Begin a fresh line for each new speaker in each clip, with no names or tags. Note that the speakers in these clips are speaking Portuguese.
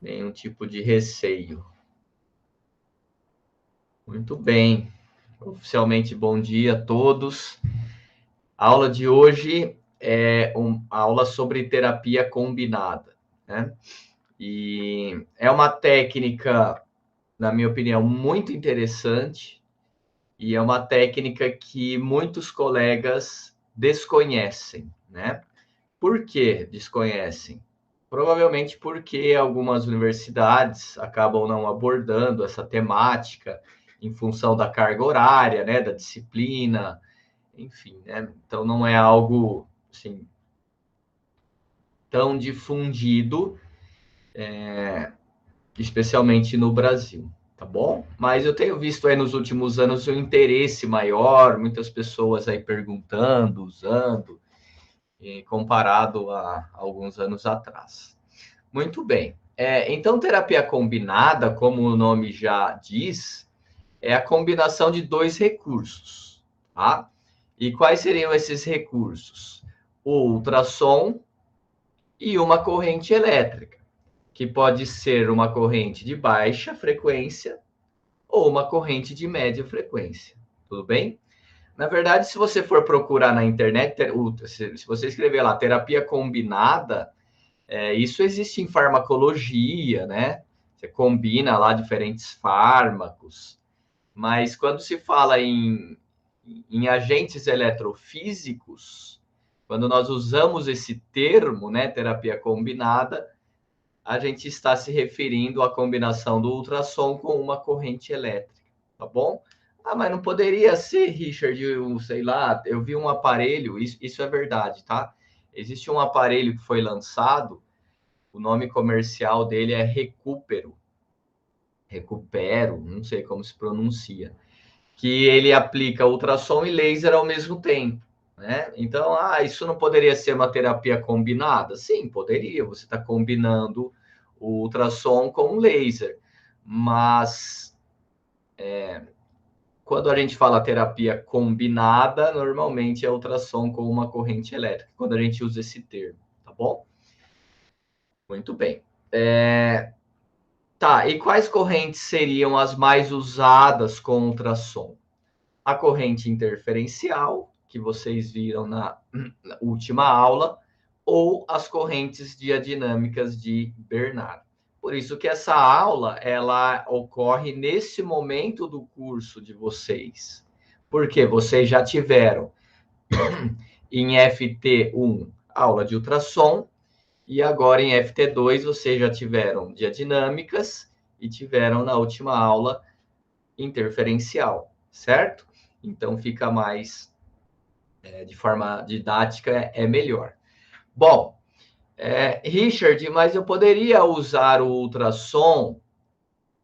nenhum tipo de receio. Muito bem. Oficialmente, bom dia a todos. A aula de hoje é uma aula sobre terapia combinada, né? E é uma técnica, na minha opinião, muito interessante e é uma técnica que muitos colegas desconhecem, né? Por que desconhecem? Provavelmente porque algumas universidades acabam não abordando essa temática em função da carga horária, né, da disciplina, enfim, né? Então não é algo assim tão difundido, especialmente no Brasil, tá bom? Mas eu tenho visto aí nos últimos anos um interesse maior, muitas pessoas aí perguntando, usando, comparado a alguns anos atrás. Muito bem. Então, terapia combinada, como o nome já diz, é a combinação de dois recursos, tá? E quais seriam esses recursos? O ultrassom e uma corrente elétrica, que pode ser uma corrente de baixa frequência ou uma corrente de média frequência. Tudo bem? Na verdade, se você for procurar na internet, se você escrever lá terapia combinada, isso existe em farmacologia, né? Você combina lá diferentes fármacos, mas quando se fala em agentes eletrofísicos, quando nós usamos esse termo, né, terapia combinada, a gente está se referindo à combinação do ultrassom com uma corrente elétrica, tá bom? Ah, mas não poderia ser, Richard, sei lá, eu vi um aparelho, isso é verdade, tá? Existe um aparelho que foi lançado, o nome comercial dele é Recupero, não sei como se pronuncia, que ele aplica ultrassom e laser ao mesmo tempo, né? Então, isso não poderia ser uma terapia combinada? Sim, poderia. Você está combinando o ultrassom com o laser, mas quando a gente fala terapia combinada, normalmente é ultrassom com uma corrente elétrica, quando a gente usa esse termo, tá bom? Muito bem. Tá, e quais correntes seriam as mais usadas com ultrassom? A corrente interferencial, que vocês viram na última aula, ou as correntes diadinâmicas de Bernard. Por isso que essa aula, ela ocorre nesse momento do curso de vocês. Porque vocês já tiveram em FT1 aula de ultrassom, e agora em FT2 vocês já tiveram diadinâmicas e tiveram na última aula interferencial, certo? Então fica mais de forma didática, é melhor. Bom, Richard, mas eu poderia usar o ultrassom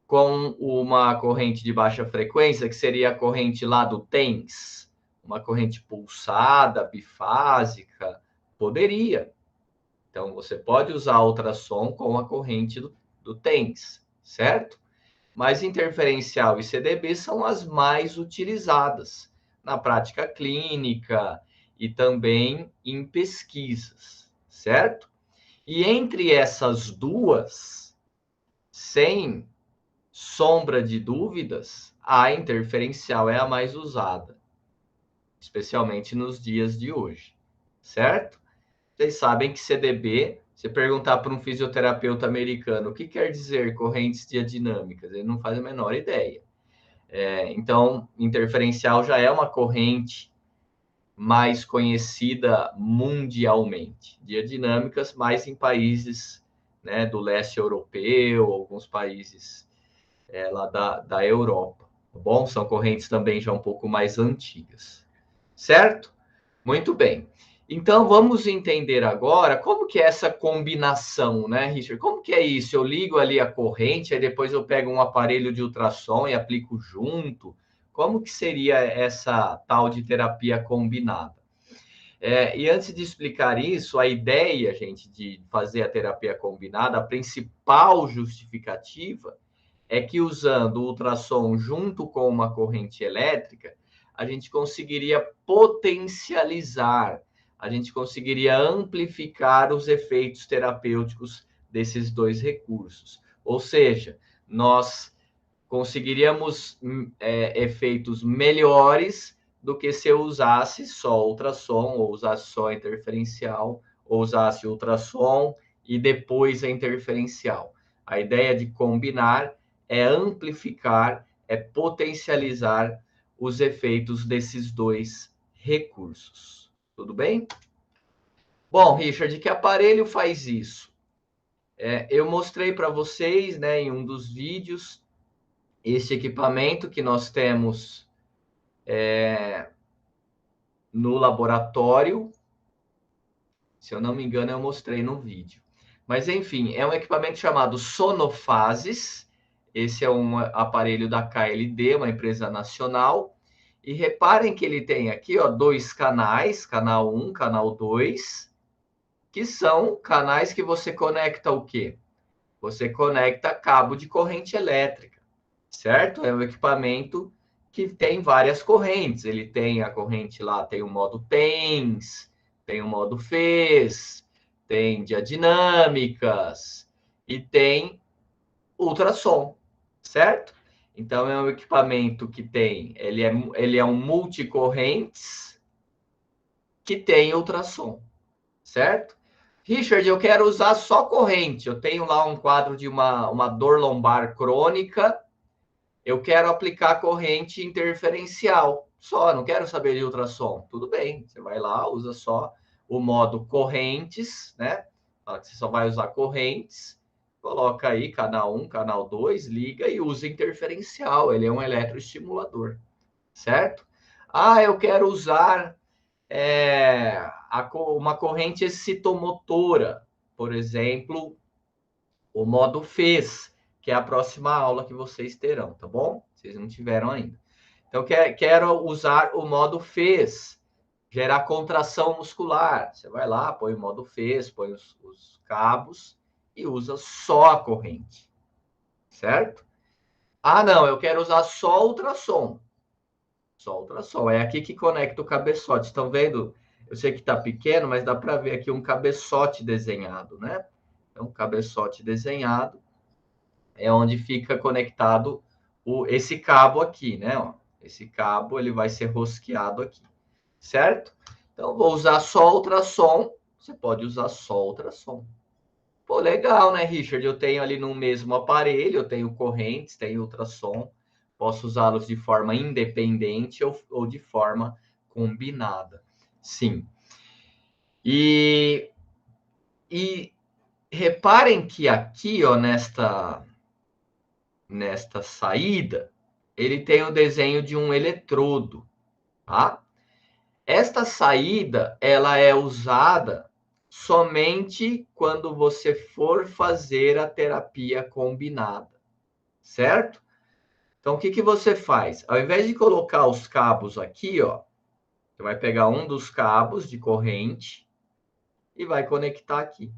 com uma corrente de baixa frequência, que seria a corrente lá do TENS, uma corrente pulsada, bifásica? Poderia. Então, você pode usar ultrassom com a corrente do TENS, certo? Mas interferencial e CDB são as mais utilizadas na prática clínica e também em pesquisas, certo? E entre essas duas, sem sombra de dúvidas, a interferencial é a mais usada, especialmente nos dias de hoje, certo? Vocês sabem que CDB, se perguntar para um fisioterapeuta americano o que quer dizer correntes diadinâmicas, ele não faz a menor ideia. Então, interferencial já é uma corrente mais conhecida mundialmente. Diadinâmicas mais em países, né, do leste europeu, alguns países lá da Europa, tá bom? São correntes também já um pouco mais antigas, certo? Muito bem. Então, vamos entender agora como que é essa combinação, né, Richard? Como que é isso? Eu ligo ali a corrente, aí depois eu pego um aparelho de ultrassom e aplico junto. Como que seria essa tal de terapia combinada? E antes de explicar isso, a ideia, gente, de fazer a terapia combinada, a principal justificativa é que usando o ultrassom junto com uma corrente elétrica, a gente conseguiria potencializar, a gente conseguiria amplificar os efeitos terapêuticos desses dois recursos. Ou seja, nós conseguiríamos efeitos melhores do que se eu usasse só ultrassom, ou usasse só interferencial, ou usasse ultrassom e depois a interferencial. A ideia de combinar é amplificar, é potencializar os efeitos desses dois recursos. Tudo bem? Bom, Richard, que aparelho faz isso? Eu mostrei para vocês, né, em um dos vídeos, esse equipamento que nós temos no laboratório. Se eu não me engano, eu mostrei no vídeo. Mas, enfim, é um equipamento chamado Sonofases. Esse é um aparelho da KLD, uma empresa nacional. E reparem que ele tem aqui, ó, dois canais, canal 1, canal 2, que são canais que você conecta o quê? Você conecta cabo de corrente elétrica, certo? É um equipamento que tem várias correntes. Ele tem a corrente lá, tem o modo TENS, tem o modo FES, tem diadinâmicas e tem ultrassom, certo? Então, é um equipamento que tem, ele é um multicorrentes que tem ultrassom, certo? Richard, eu quero usar só corrente. Eu tenho lá um quadro de uma dor lombar crônica. Eu quero aplicar corrente interferencial. Só, não quero saber de ultrassom. Tudo bem, você vai lá, usa só o modo correntes, né? Fala que você só vai usar correntes. Coloca aí canal 1, canal 2, liga e usa interferencial. Ele é um eletroestimulador, certo? Ah, eu quero usar uma corrente excitomotora, por exemplo, o modo FES, que é a próxima aula que vocês terão, tá bom? Vocês não tiveram ainda. Então, quero usar o modo FES, gerar contração muscular. Você vai lá, põe o modo FES, põe os cabos e usa só a corrente, certo? Ah, não, eu quero usar só ultrassom. Só ultrassom. É aqui que conecta o cabeçote. Estão vendo? Eu sei que está pequeno, mas dá para ver aqui um cabeçote desenhado, né? Então, cabeçote desenhado é onde fica conectado esse cabo aqui, né? Ó, esse cabo ele vai ser rosqueado aqui, certo? Então, vou usar só ultrassom. Você pode usar só ultrassom. Pô, legal, né, Richard? Eu tenho ali no mesmo aparelho, eu tenho correntes, tenho ultrassom. Posso usá-los de forma independente ou de forma combinada. Sim. E reparem que aqui, ó, nesta saída, ele tem o desenho de um eletrodo, tá? Esta saída, ela é usada somente quando você for fazer a terapia combinada, certo? Então, o que que você faz? Ao invés de colocar os cabos aqui, ó, você vai pegar um dos cabos de corrente e vai conectar aqui.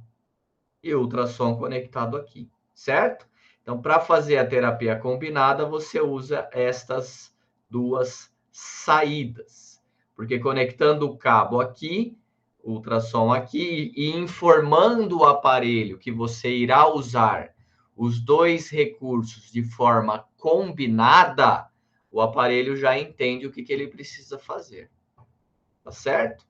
E o ultrassom conectado aqui, certo? Então, para fazer a terapia combinada, você usa estas duas saídas. Porque conectando o cabo aqui, o ultrassom aqui, e informando o aparelho que você irá usar os dois recursos de forma combinada, o aparelho já entende o que ele precisa fazer. Tá certo?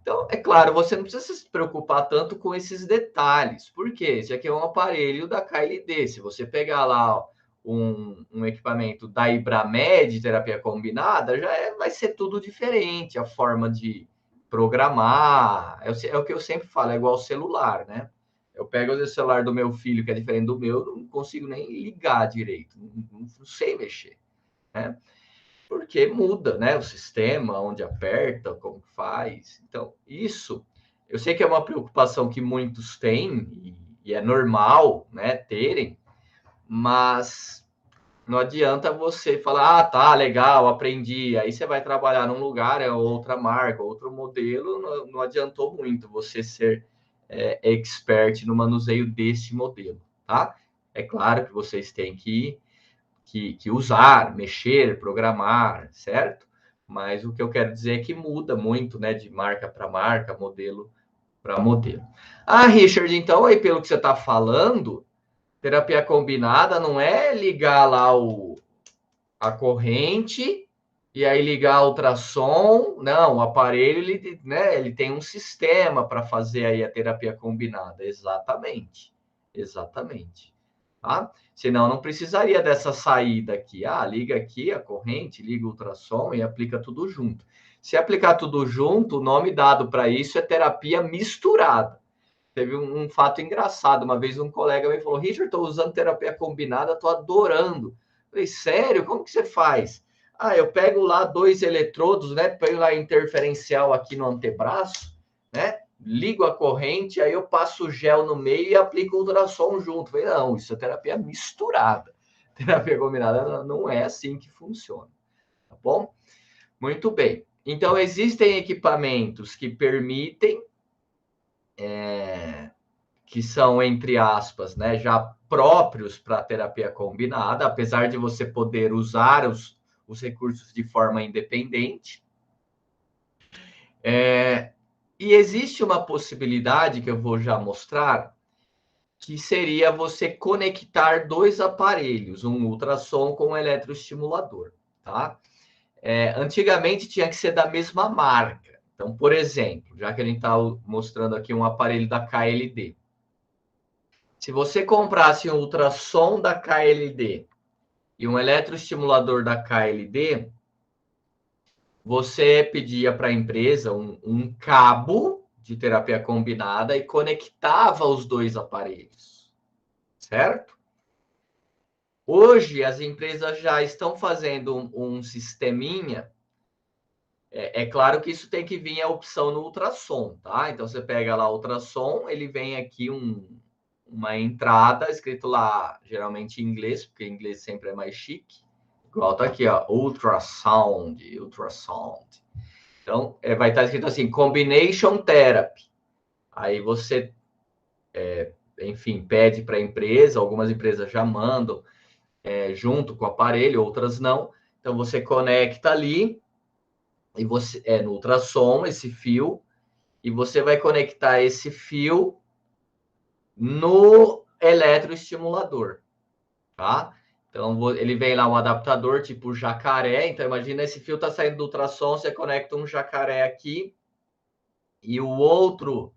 Então, é claro, você não precisa se preocupar tanto com esses detalhes. Por quê? Esse aqui é um aparelho da KLD. Se você pegar lá um equipamento da Ibramed, terapia combinada, vai ser tudo diferente. A forma de programar. É o que eu sempre falo, é igual ao celular, né? Eu pego o celular do meu filho, que é diferente do meu, não consigo nem ligar direito. Não sei mexer, né? Porque muda, né? O sistema, onde aperta, como faz. Então, isso, eu sei que é uma preocupação que muitos têm, e é normal, né, terem, mas não adianta você falar, ah, tá, legal, aprendi. Aí você vai trabalhar num lugar, é outra marca, outro modelo, não adiantou muito você ser expert no manuseio deste modelo, tá? É claro que vocês têm que usar, mexer, programar, certo? Mas o que eu quero dizer é que muda muito, né, de marca para marca, modelo para modelo. Ah, Richard, então aí pelo que você está falando, Terapia combinada não é ligar lá a corrente e aí ligar o ultrassom. Não, o aparelho ele, né, ele tem um sistema para fazer aí a terapia combinada. Exatamente. Exatamente. Tá? Senão não precisaria dessa saída aqui. Ah, liga aqui a corrente, liga o ultrassom e aplica tudo junto. Se aplicar tudo junto, o nome dado para isso é terapia misturada. Teve um fato engraçado. Uma vez um colega me falou: Richard, estou usando terapia combinada, estou adorando. Eu falei: sério? Como que você faz? Ah, eu pego lá 2 eletrodos, né? Pego lá interferencial aqui no antebraço, né? Ligo a corrente, aí eu passo o gel no meio e aplico o ultrassom junto. Eu falei: não, isso é terapia misturada. Terapia combinada não é assim que funciona, tá bom? Muito bem. Então, existem equipamentos que permitem que são, entre aspas, né, já próprios para terapia combinada, apesar de você poder usar os recursos de forma independente. E existe uma possibilidade que eu vou já mostrar, que seria você conectar 2 aparelhos, um ultrassom com um eletroestimulador, tá? Antigamente tinha que ser da mesma marca. Então, por exemplo, já que a gente está mostrando aqui um aparelho da KLD, se você comprasse um ultrassom da KLD e um eletroestimulador da KLD, você pedia para a empresa um cabo de terapia combinada e conectava os 2 aparelhos, certo? Hoje, as empresas já estão fazendo um sisteminha. É claro que isso tem que vir a opção no ultrassom, tá? Então, você pega lá o ultrassom, ele vem aqui uma entrada, escrito lá, geralmente em inglês, porque em inglês sempre é mais chique. Igual tá aqui, ó, ultrasound. Então, vai estar escrito assim, combination therapy. Aí você, enfim, pede para a empresa, algumas empresas já mandam junto com o aparelho, outras não. Então, você conecta ali, e você no ultrassom, esse fio, e você vai conectar esse fio no eletroestimulador, tá? Então, ele vem lá um adaptador tipo jacaré. Então, imagina esse fio tá saindo do ultrassom, você conecta um jacaré aqui e o outro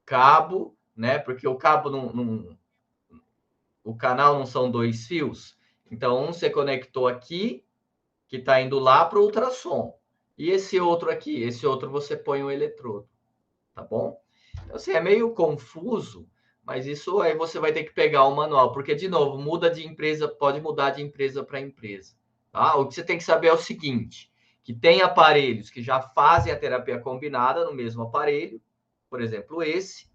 cabo, né? Porque o cabo o canal não são 2 fios. Então, um você conectou aqui, que está indo lá para o ultrassom. E esse outro aqui, esse outro você põe o eletrodo, tá bom? Então, assim, é meio confuso, mas isso aí você vai ter que pegar o manual, porque, de novo, muda de empresa, pode mudar de empresa para empresa, tá? O que você tem que saber é o seguinte, que tem aparelhos que já fazem a terapia combinada no mesmo aparelho, por exemplo, esse.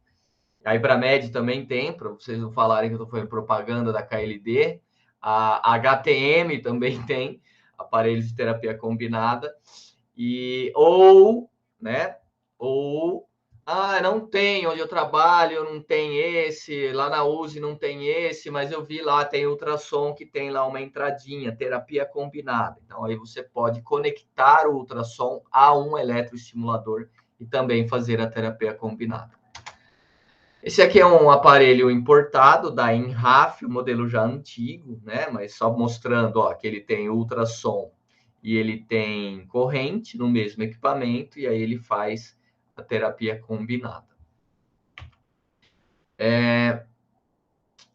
A Ibramed também tem, para vocês não falarem que eu estou fazendo propaganda da KLD. A HTM também tem aparelhos de terapia combinada. Né? Ou, não tem, onde eu trabalho não tem esse, lá na USE não tem esse, mas eu vi lá, tem ultrassom que tem lá uma entradinha, terapia combinada. Então, aí você pode conectar o ultrassom a um eletroestimulador e também fazer a terapia combinada. Esse aqui é um aparelho importado da Inraf, o modelo já antigo, né? Mas só mostrando, ó, que ele tem ultrassom e ele tem corrente no mesmo equipamento, e aí ele faz a terapia combinada.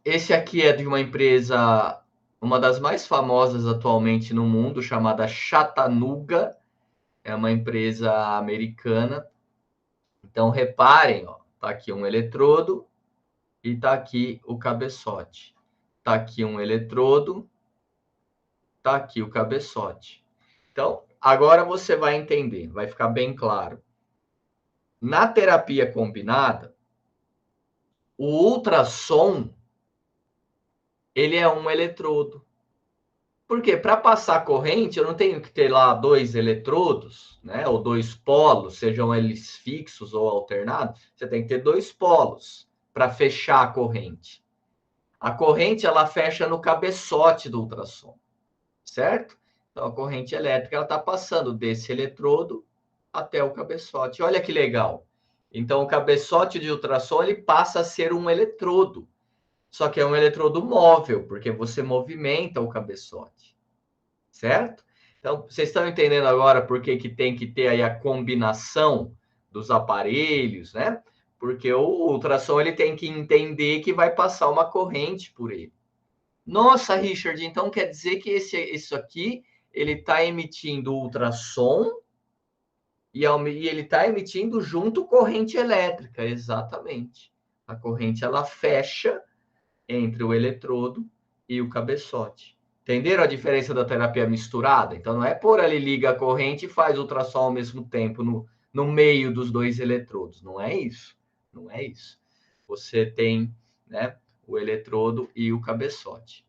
Esse aqui é de uma empresa, uma das mais famosas atualmente no mundo, chamada Chattanooga. É uma empresa americana. Então, reparem, ó, tá aqui um eletrodo e tá aqui o cabeçote. Tá aqui um eletrodo, tá aqui o cabeçote. Então, agora você vai entender, vai ficar bem claro. Na terapia combinada, o ultrassom, ele é um eletrodo. Porque para passar corrente, eu não tenho que ter lá 2 eletrodos, né? Ou 2 polos, sejam eles fixos ou alternados. Você tem que ter 2 polos para fechar a corrente. A corrente, ela fecha no cabeçote do ultrassom, certo? Então, a corrente elétrica, ela está passando desse eletrodo até o cabeçote. Olha que legal. Então, o cabeçote de ultrassom, ele passa a ser um eletrodo. só que é um eletrodo móvel, porque você movimenta o cabeçote, certo? Então, vocês estão entendendo agora por que tem que ter aí a combinação dos aparelhos, né? Porque o ultrassom ele tem que entender que vai passar uma corrente por ele. Nossa, Richard, então quer dizer que isso aqui ele está emitindo ultrassom e ele está emitindo junto corrente elétrica, exatamente. A corrente ela fecha entre o eletrodo e o cabeçote. Entenderam a diferença da terapia misturada? Então não é por ali liga a corrente e faz ultrassom ao mesmo tempo no meio dos dois eletrodos. Não é isso. Não é isso. Você tem, né, o eletrodo e o cabeçote.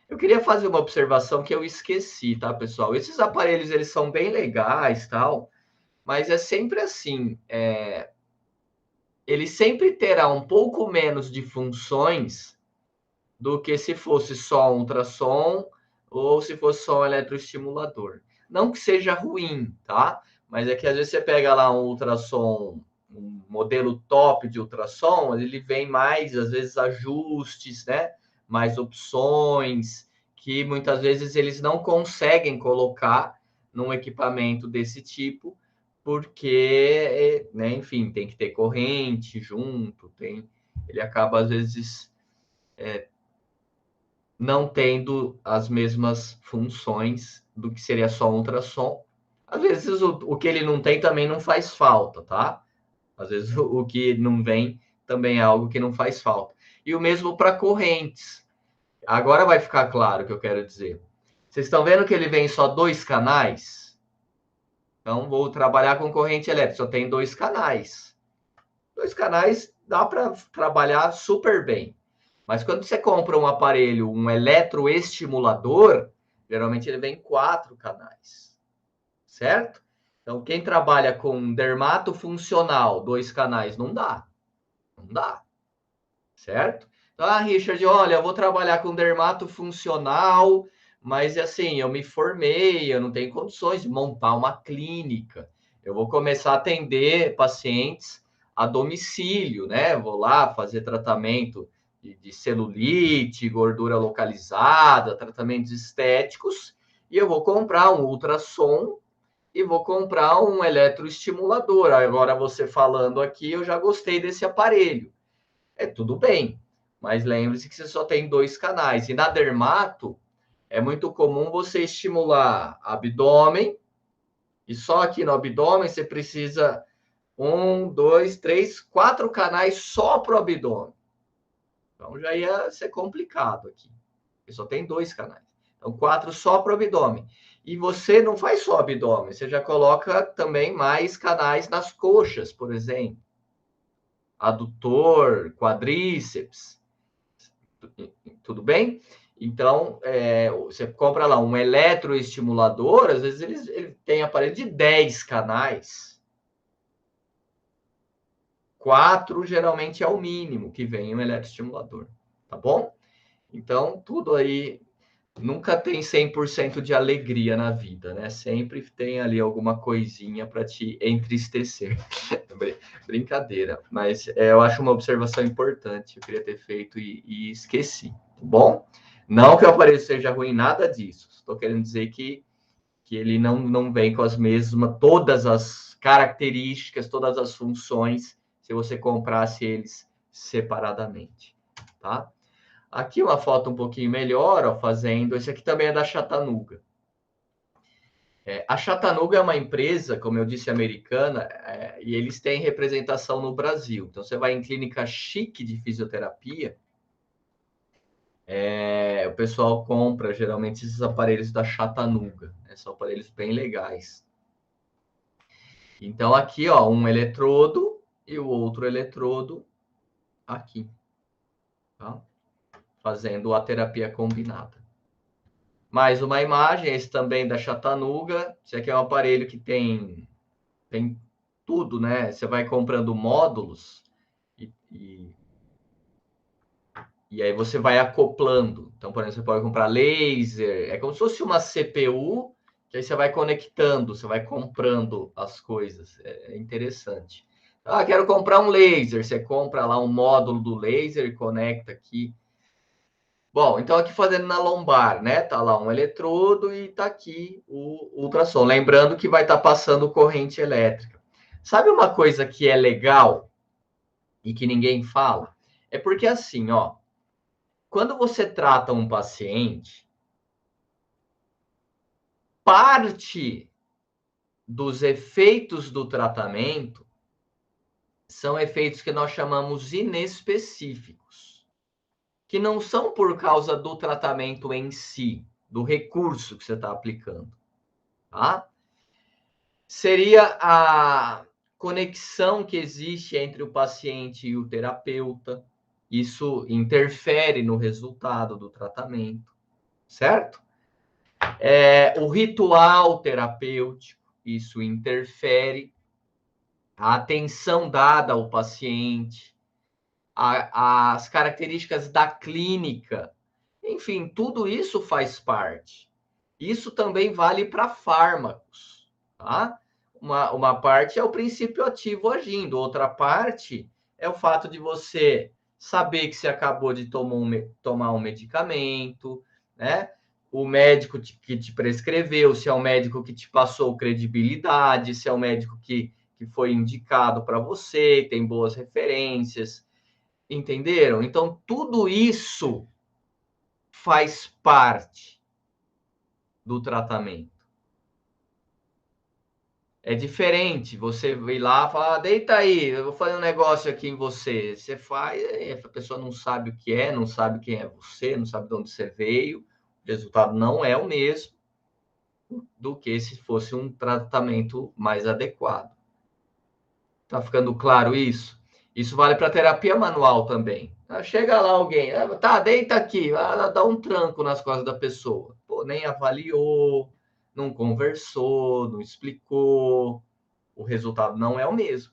Eu queria fazer uma observação que eu esqueci, tá, pessoal? Esses aparelhos, eles são bem legais, tal, mas é sempre assim, ele sempre terá um pouco menos de funções do que se fosse só um ultrassom ou se fosse só um eletroestimulador. Não que seja ruim, tá? Mas é que às vezes você pega lá um ultrassom, um modelo top de ultrassom, ele vem mais, às vezes, ajustes, né? Mais opções, que muitas vezes eles não conseguem colocar num equipamento desse tipo, porque, né, enfim, tem que ter corrente junto, ele acaba, às vezes, não tendo as mesmas funções do que seria só um ultrassom. Às vezes o que ele não tem também não faz falta, tá? Às vezes o que não vem também é algo que não faz falta. E o mesmo para correntes. Agora vai ficar claro o que eu quero dizer. Vocês estão vendo que ele vem só 2 canais? Então, vou trabalhar com corrente elétrica, só tem 2 canais. 2 canais dá para trabalhar super bem. Mas quando você compra um aparelho, um eletroestimulador, geralmente ele vem 4 canais, certo? Então, quem trabalha com dermato funcional, 2 canais, não dá. Não dá, certo? Então, Richard, olha, eu vou trabalhar com dermato funcional, mas assim, eu me formei, eu não tenho condições de montar uma clínica. Eu vou começar a atender pacientes a domicílio, né? Vou lá fazer tratamento de celulite, gordura localizada, tratamentos estéticos, e eu vou comprar um ultrassom e vou comprar um eletroestimulador. Agora, você falando aqui, eu já gostei desse aparelho. É tudo bem, mas lembre-se que você só tem 2 canais. E na dermato, é muito comum você estimular abdômen, e só aqui no abdômen você precisa 1, 2, 3, 4 canais só para o abdômen. Então já ia ser complicado aqui. Porque só tem 2 canais. Então, 4 só para o abdômen. E você não faz só abdômen, você já coloca também mais canais nas coxas, por exemplo. Adutor, quadríceps. Tudo bem? Então, você compra lá um eletroestimulador, às vezes ele tem aparelho de 10 canais. 4 geralmente é o mínimo que vem um eletroestimulador, tá bom? Então, tudo aí nunca tem 100% de alegria na vida, né? Sempre tem ali alguma coisinha para te entristecer. Brincadeira, mas eu acho uma observação importante, eu queria ter feito e esqueci, tá bom? Não que o aparelho seja ruim, nada disso. Estou querendo dizer que ele não vem com as mesmas, todas as características, todas as funções, se você comprasse eles separadamente, tá? Aqui uma foto um pouquinho melhor, ó, fazendo. Esse aqui também é da Chattanooga. A Chattanooga é uma empresa, como eu disse, americana, e eles têm representação no Brasil. Então, você vai em clínica chique de fisioterapia, o pessoal compra geralmente esses aparelhos da Chattanooga, né? São aparelhos bem legais. Então, aqui, ó, um eletrodo e o outro eletrodo aqui, tá? Fazendo a terapia combinada. Mais uma imagem, esse também da Chattanooga. Esse aqui é um aparelho que tem tudo, né? Você vai comprando módulos e aí você vai acoplando. Então, por exemplo, você pode comprar laser. É como se fosse uma CPU, que aí você vai conectando, você vai comprando as coisas. É interessante. Ah, quero comprar um laser. Você compra lá um módulo do laser e conecta aqui Bom, então aqui fazendo na lombar, né? Tá lá um eletrodo e tá aqui o ultrassom. Lembrando que vai estar passando corrente elétrica. Sabe uma coisa que é legal e que ninguém fala? É porque assim, ó, quando você trata um paciente, parte dos efeitos do tratamento são efeitos que nós chamamos inespecíficos, que não são por causa do tratamento em si, do recurso que você está aplicando, tá? Seria a conexão que existe entre o paciente e o terapeuta. Isso interfere no resultado do tratamento, certo? O ritual terapêutico, isso interfere. A atenção dada ao paciente, as características da clínica, enfim, tudo isso faz parte. Isso também vale para fármacos, tá? Uma parte é o princípio ativo agindo, outra parte é o fato de você saber que você acabou de tomar um medicamento, né? O médico que te prescreveu, se é o médico que te passou credibilidade, se é o médico que foi indicado para você, tem boas referências, entenderam? Então, tudo isso faz parte do tratamento. É diferente você ir lá e falar, deita aí, eu vou fazer um negócio aqui em você. Você faz, a pessoa não sabe o que é, não sabe quem é você, não sabe de onde você veio, o resultado não é o mesmo do que se fosse um tratamento mais adequado. Tá ficando claro isso? Isso vale para terapia manual também. Chega lá alguém, tá, deita aqui, dá um tranco nas costas da pessoa. Pô, nem avaliou, não conversou, não explicou, o resultado não é o mesmo.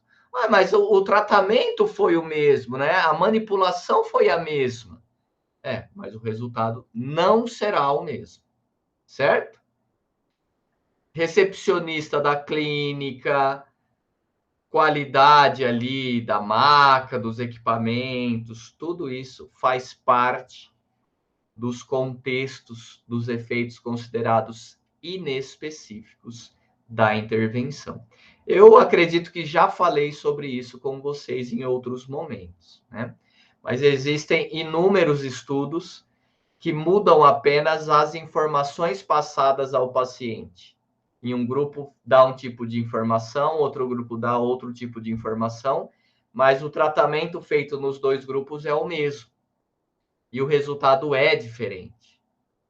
Mas o tratamento foi o mesmo, né? A manipulação foi a mesma. Mas o resultado não será o mesmo, certo? Recepcionista da clínica, qualidade ali da maca, dos equipamentos, tudo isso faz parte dos contextos, dos efeitos considerados inespecíficos da intervenção. Eu acredito que já falei sobre isso com vocês em outros momentos, né? Mas existem inúmeros estudos que mudam apenas as informações passadas ao paciente. Em um grupo dá um tipo de informação, outro grupo dá outro tipo de informação, mas o tratamento feito nos dois grupos é o mesmo. E o resultado é diferente,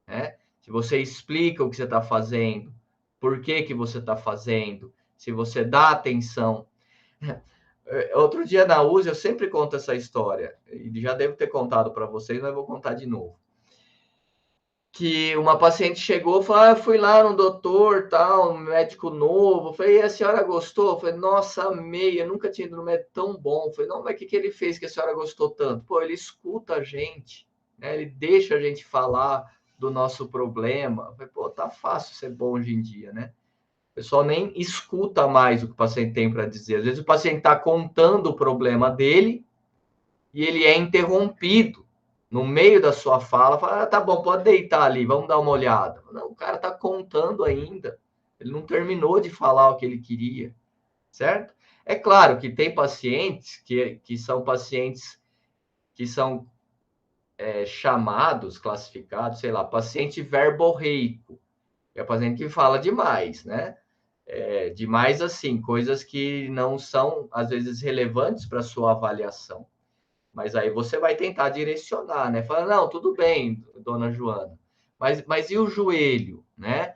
né? Se você explica o que você está fazendo, por que que você está fazendo, se você dá atenção. Outro dia na USE, eu sempre conto essa história, e já devo ter contado para vocês, mas vou contar de novo. Que uma paciente chegou e falou, fui lá no doutor, tal, um médico novo. Eu falei, e a senhora gostou? Eu falei, nossa, amei, eu nunca tinha ido no médico tão bom. Eu falei, não, mas o que ele fez que a senhora gostou tanto? Pô, ele escuta a gente, né? Ele deixa a gente falar do nosso problema. Eu falei, pô, tá fácil ser bom hoje em dia, né? O pessoal nem escuta mais o que o paciente tem para dizer. Às vezes o paciente está contando o problema dele e ele é interrompido no meio da sua fala, fala, tá bom, pode deitar ali, vamos dar uma olhada. Não, o cara está contando ainda. Ele não terminou de falar o que ele queria, certo? É claro que tem pacientes que são pacientes que são chamados, classificados, sei lá, paciente verborreico. É o paciente que fala demais, né? Demais assim, coisas que não são, às vezes, relevantes para a sua avaliação. Mas aí você vai tentar direcionar, né? Fala, não, tudo bem, dona Joana, mas e o joelho, né?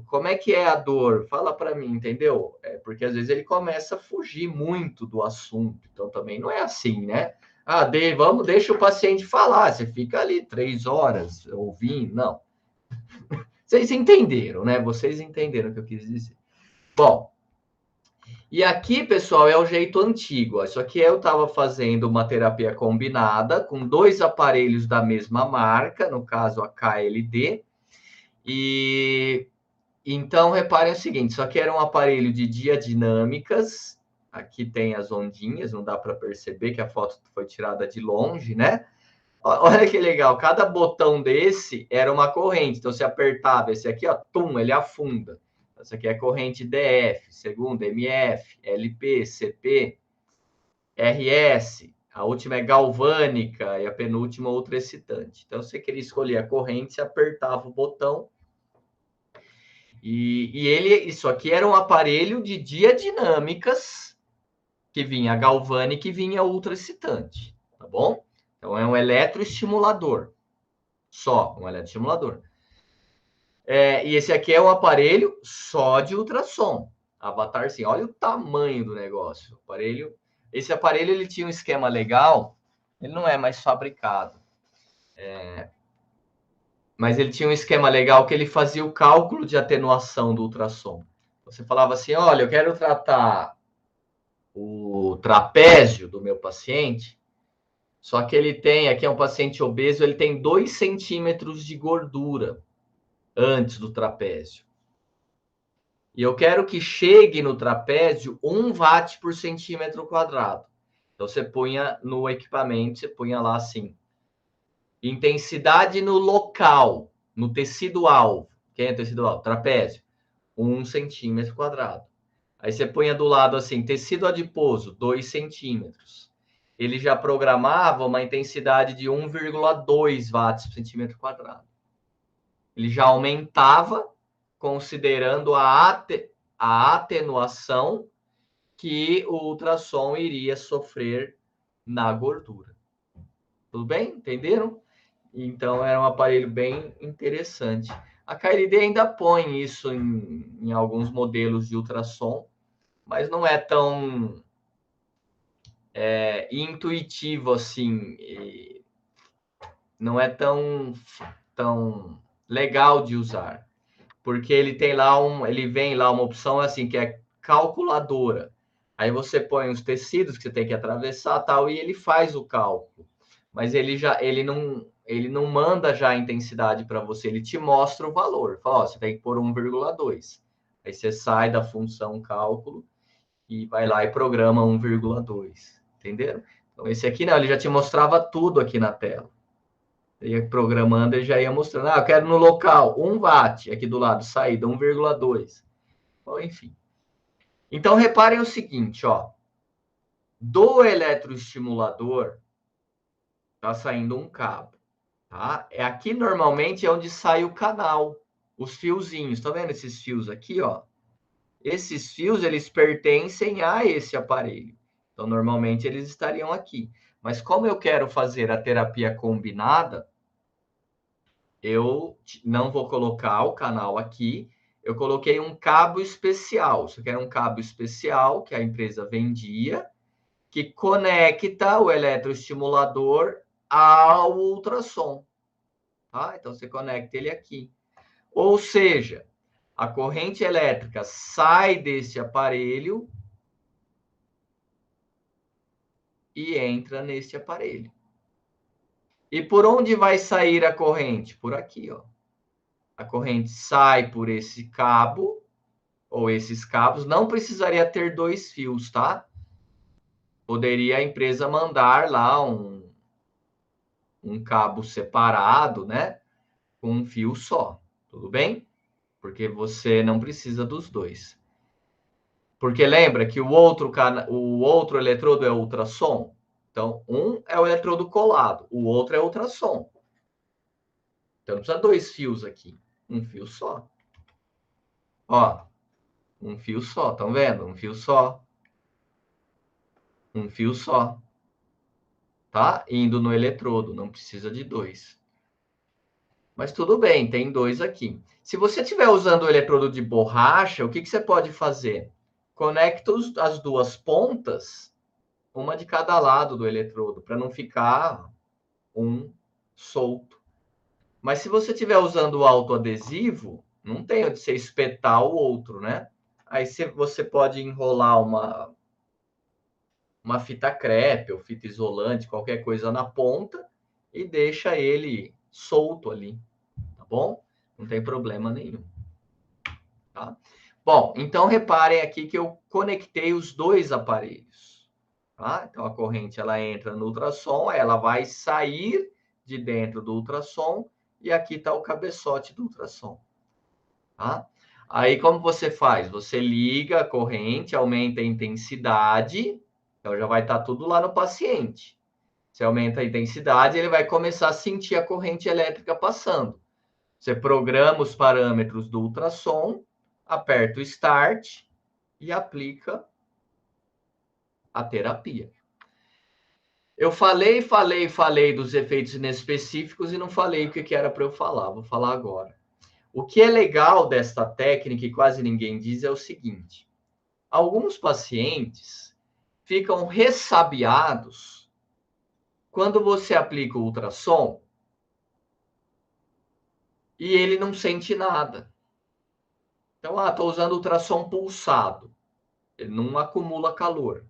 Como é que é a dor? Fala para mim, entendeu? Porque às vezes ele começa a fugir muito do assunto, então também não é assim, né? Deixa o paciente falar, você fica ali 3 horas ouvindo, não. Vocês entenderam, né? Vocês entenderam o que eu quis dizer. Bom, e aqui, pessoal, é o jeito antigo. Isso aqui eu estava fazendo uma terapia combinada com 2 aparelhos da mesma marca, no caso a KLD. E então reparem o seguinte: isso aqui era um aparelho de diadinâmicas. Aqui tem as ondinhas, não dá para perceber que a foto foi tirada de longe, né? Olha que legal, cada botão desse era uma corrente. Então, você apertava esse aqui, ó, tum, ele afunda. Essa aqui é a corrente DF, segunda MF, LP, CP, RS. A última é galvânica e a penúltima ultraexcitante. Então, você queria escolher a corrente, você apertava o botão. Isso aqui era um aparelho de diadinâmicas que vinha galvânica e vinha ultraexcitante, tá bom? Então, é um eletroestimulador. Só um eletroestimulador. E esse aqui é um aparelho só de ultrassom. Avatar, sim. Olha o tamanho do negócio. Esse aparelho ele tinha um esquema legal. Ele não é mais fabricado. Mas ele tinha um esquema legal que ele fazia o cálculo de atenuação do ultrassom. Você falava assim, olha, eu quero tratar o trapézio do meu paciente, só que ele tem, aqui é um paciente obeso, ele tem 2 centímetros de gordura antes do trapézio. E eu quero que chegue no trapézio 1 watt por centímetro quadrado. Então, você punha no equipamento, você punha lá assim, intensidade no local, no tecido-alvo. Quem é tecido-alvo? Trapézio. 1 centímetro quadrado. Aí você punha do lado assim, tecido adiposo, 2 centímetros. Ele já programava uma intensidade de 1,2 watts por centímetro quadrado. Ele já aumentava, considerando a atenuação que o ultrassom iria sofrer na gordura. Tudo bem? Entenderam? Então, era um aparelho bem interessante. A KLD ainda põe isso em alguns modelos de ultrassom, mas não é tão intuitivo assim, não é tão legal de usar, porque ele tem lá ele vem lá uma opção assim que é calculadora. Aí você põe os tecidos que você tem que atravessar, tal, e ele faz o cálculo. Mas ele não manda já a intensidade para você, ele te mostra o valor. Fala, ó, você tem que pôr 1,2. Aí você sai da função cálculo e vai lá e programa 1,2. Entenderam? Então esse aqui não, ele já te mostrava tudo aqui na tela. Você ia programando, ele já ia mostrando. Ah, eu quero no local 1 watt, aqui do lado, saída 1,2. Bom, enfim. Então reparem o seguinte, ó. Do eletroestimulador tá saindo um cabo, tá? Aqui normalmente é onde sai o canal, os fiozinhos. Tá vendo esses fios aqui, ó? Esses fios, eles pertencem a esse aparelho. Então, normalmente, eles estariam aqui. Mas como eu quero fazer a terapia combinada, eu não vou colocar o canal aqui. Eu coloquei um cabo especial. Isso aqui era um cabo especial que a empresa vendia, que conecta o eletroestimulador ao ultrassom. Tá? Então, você conecta ele aqui. Ou seja, a corrente elétrica sai desse aparelho e entra neste aparelho. E por onde vai sair a corrente? Por aqui, ó. A corrente sai por esse cabo, ou esses cabos. Não precisaria ter 2 fios, tá? Poderia a empresa mandar lá um cabo separado, né? Com um fio só. Tudo bem? Porque você não precisa dos 2. Porque lembra que o outro eletrodo é ultrassom? Então, um é o eletrodo colado, o outro é ultrassom. Então, não precisa 2 fios aqui. Um fio só. Ó, um fio só. Estão vendo? Um fio só. Um fio só. Tá? Indo no eletrodo. Não precisa de 2. Mas tudo bem, tem 2 aqui. Se você estiver usando o eletrodo de borracha, o que você pode fazer? Conecta as 2 pontas, uma de cada lado do eletrodo, para não ficar um solto. Mas se você estiver usando o autoadesivo, não tem onde você espetar o outro, né? Aí você pode enrolar uma fita crepe ou fita isolante, qualquer coisa na ponta e deixa ele solto ali, tá bom? Não tem problema nenhum, tá? Bom, então reparem aqui que eu conectei os 2 aparelhos, tá? Então a corrente ela entra no ultrassom, ela vai sair de dentro do ultrassom e aqui está o cabeçote do ultrassom. Tá? Aí, como você faz? Você liga a corrente, aumenta a intensidade, então já vai estar tudo lá no paciente. Você aumenta a intensidade, ele vai começar a sentir a corrente elétrica passando. Você programa os parâmetros do ultrassom, aperta o Start e aplica a terapia. Eu falei dos efeitos inespecíficos e não falei o que era para eu falar. Vou falar agora. O que é legal desta técnica, e quase ninguém diz, é o seguinte: alguns pacientes ficam ressabiados quando você aplica o ultrassom e ele não sente nada. Então, estou usando ultrassom pulsado. Ele não acumula calor,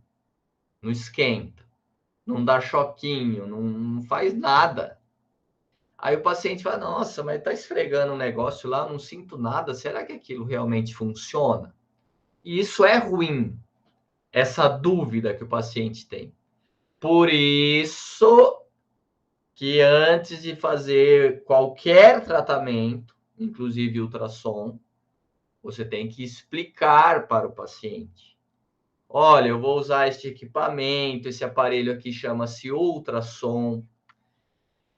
não esquenta, não dá choquinho, não faz nada. Aí o paciente fala, nossa, mas está esfregando um negócio lá, não sinto nada, será que aquilo realmente funciona? E isso é ruim, essa dúvida que o paciente tem. Por isso que antes de fazer qualquer tratamento, inclusive ultrassom, você tem que explicar para o paciente. Olha, eu vou usar este equipamento, esse aparelho aqui chama-se ultrassom.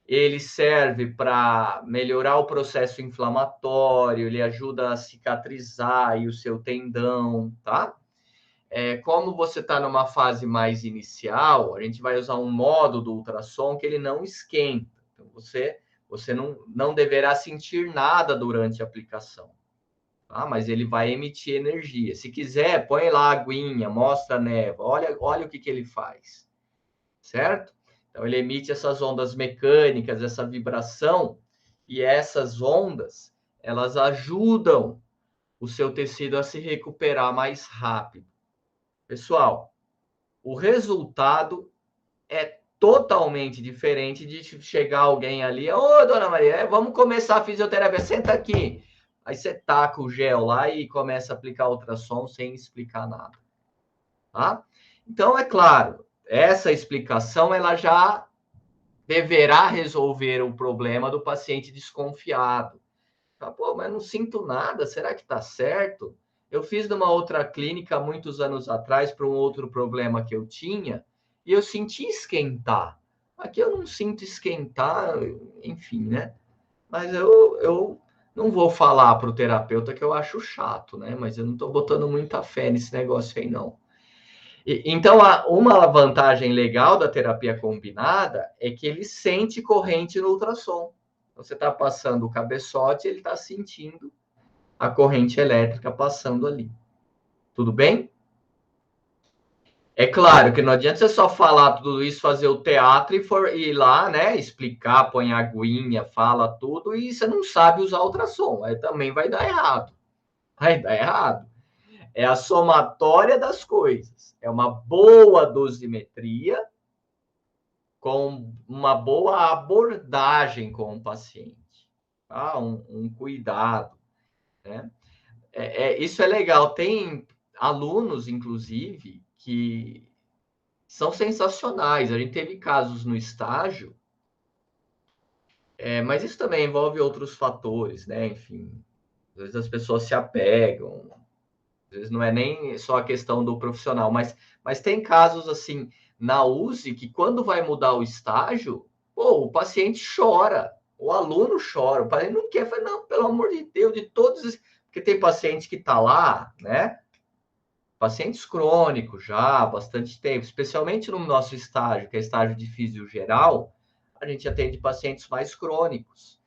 Ele serve para melhorar o processo inflamatório, ele ajuda a cicatrizar aí o seu tendão, tá? Como você está numa fase mais inicial, a gente vai usar um modo do ultrassom que ele não esquenta. Então, você não deverá sentir nada durante a aplicação, tá? Mas ele vai emitir energia. Se quiser, põe lá a aguinha, mostra a névoa, olha o que ele faz, certo? Então, ele emite essas ondas mecânicas, essa vibração, e essas ondas, elas ajudam o seu tecido a se recuperar mais rápido. Pessoal, o resultado é totalmente diferente de chegar alguém ali, ô, dona Maria, vamos começar a fisioterapia, senta aqui. Aí você taca o gel lá e começa a aplicar ultrassom sem explicar nada, tá? Então, é claro, essa explicação, ela já deverá resolver o problema do paciente desconfiado. Tá, pô, mas não sinto nada, será que tá certo? Eu fiz numa outra clínica muitos anos atrás para um outro problema que eu tinha e eu senti esquentar. Aqui eu não sinto esquentar, enfim, né? Mas eu não vou falar para o terapeuta que eu acho chato, né? Mas eu não estou botando muita fé nesse negócio aí, não. Então, uma vantagem legal da terapia combinada é que ele sente corrente no ultrassom. Você está passando o cabeçote, ele está sentindo a corrente elétrica passando ali. Tudo bem? É claro que não adianta você só falar tudo isso, fazer o teatro e ir lá, né? Explicar, põe a aguinha, fala tudo, e você não sabe usar ultrassom. Aí também vai dar errado. Vai dar errado. É a somatória das coisas. É uma boa dosimetria com uma boa abordagem com o paciente. Tá? Um cuidado, né? Isso é legal. Tem alunos, inclusive, que são sensacionais. A gente teve casos no estágio, mas isso também envolve outros fatores, né? Enfim, às vezes as pessoas se apegam, às vezes não é nem só a questão do profissional, mas tem casos assim na USE que quando vai mudar o estágio, pô, o paciente chora, o aluno chora, o paciente não quer, fala, não, pelo amor de Deus, de todos, porque tem paciente que está lá, né? Pacientes crônicos já há bastante tempo, especialmente no nosso estágio, que é estágio de físio geral, a gente atende pacientes mais crônicos.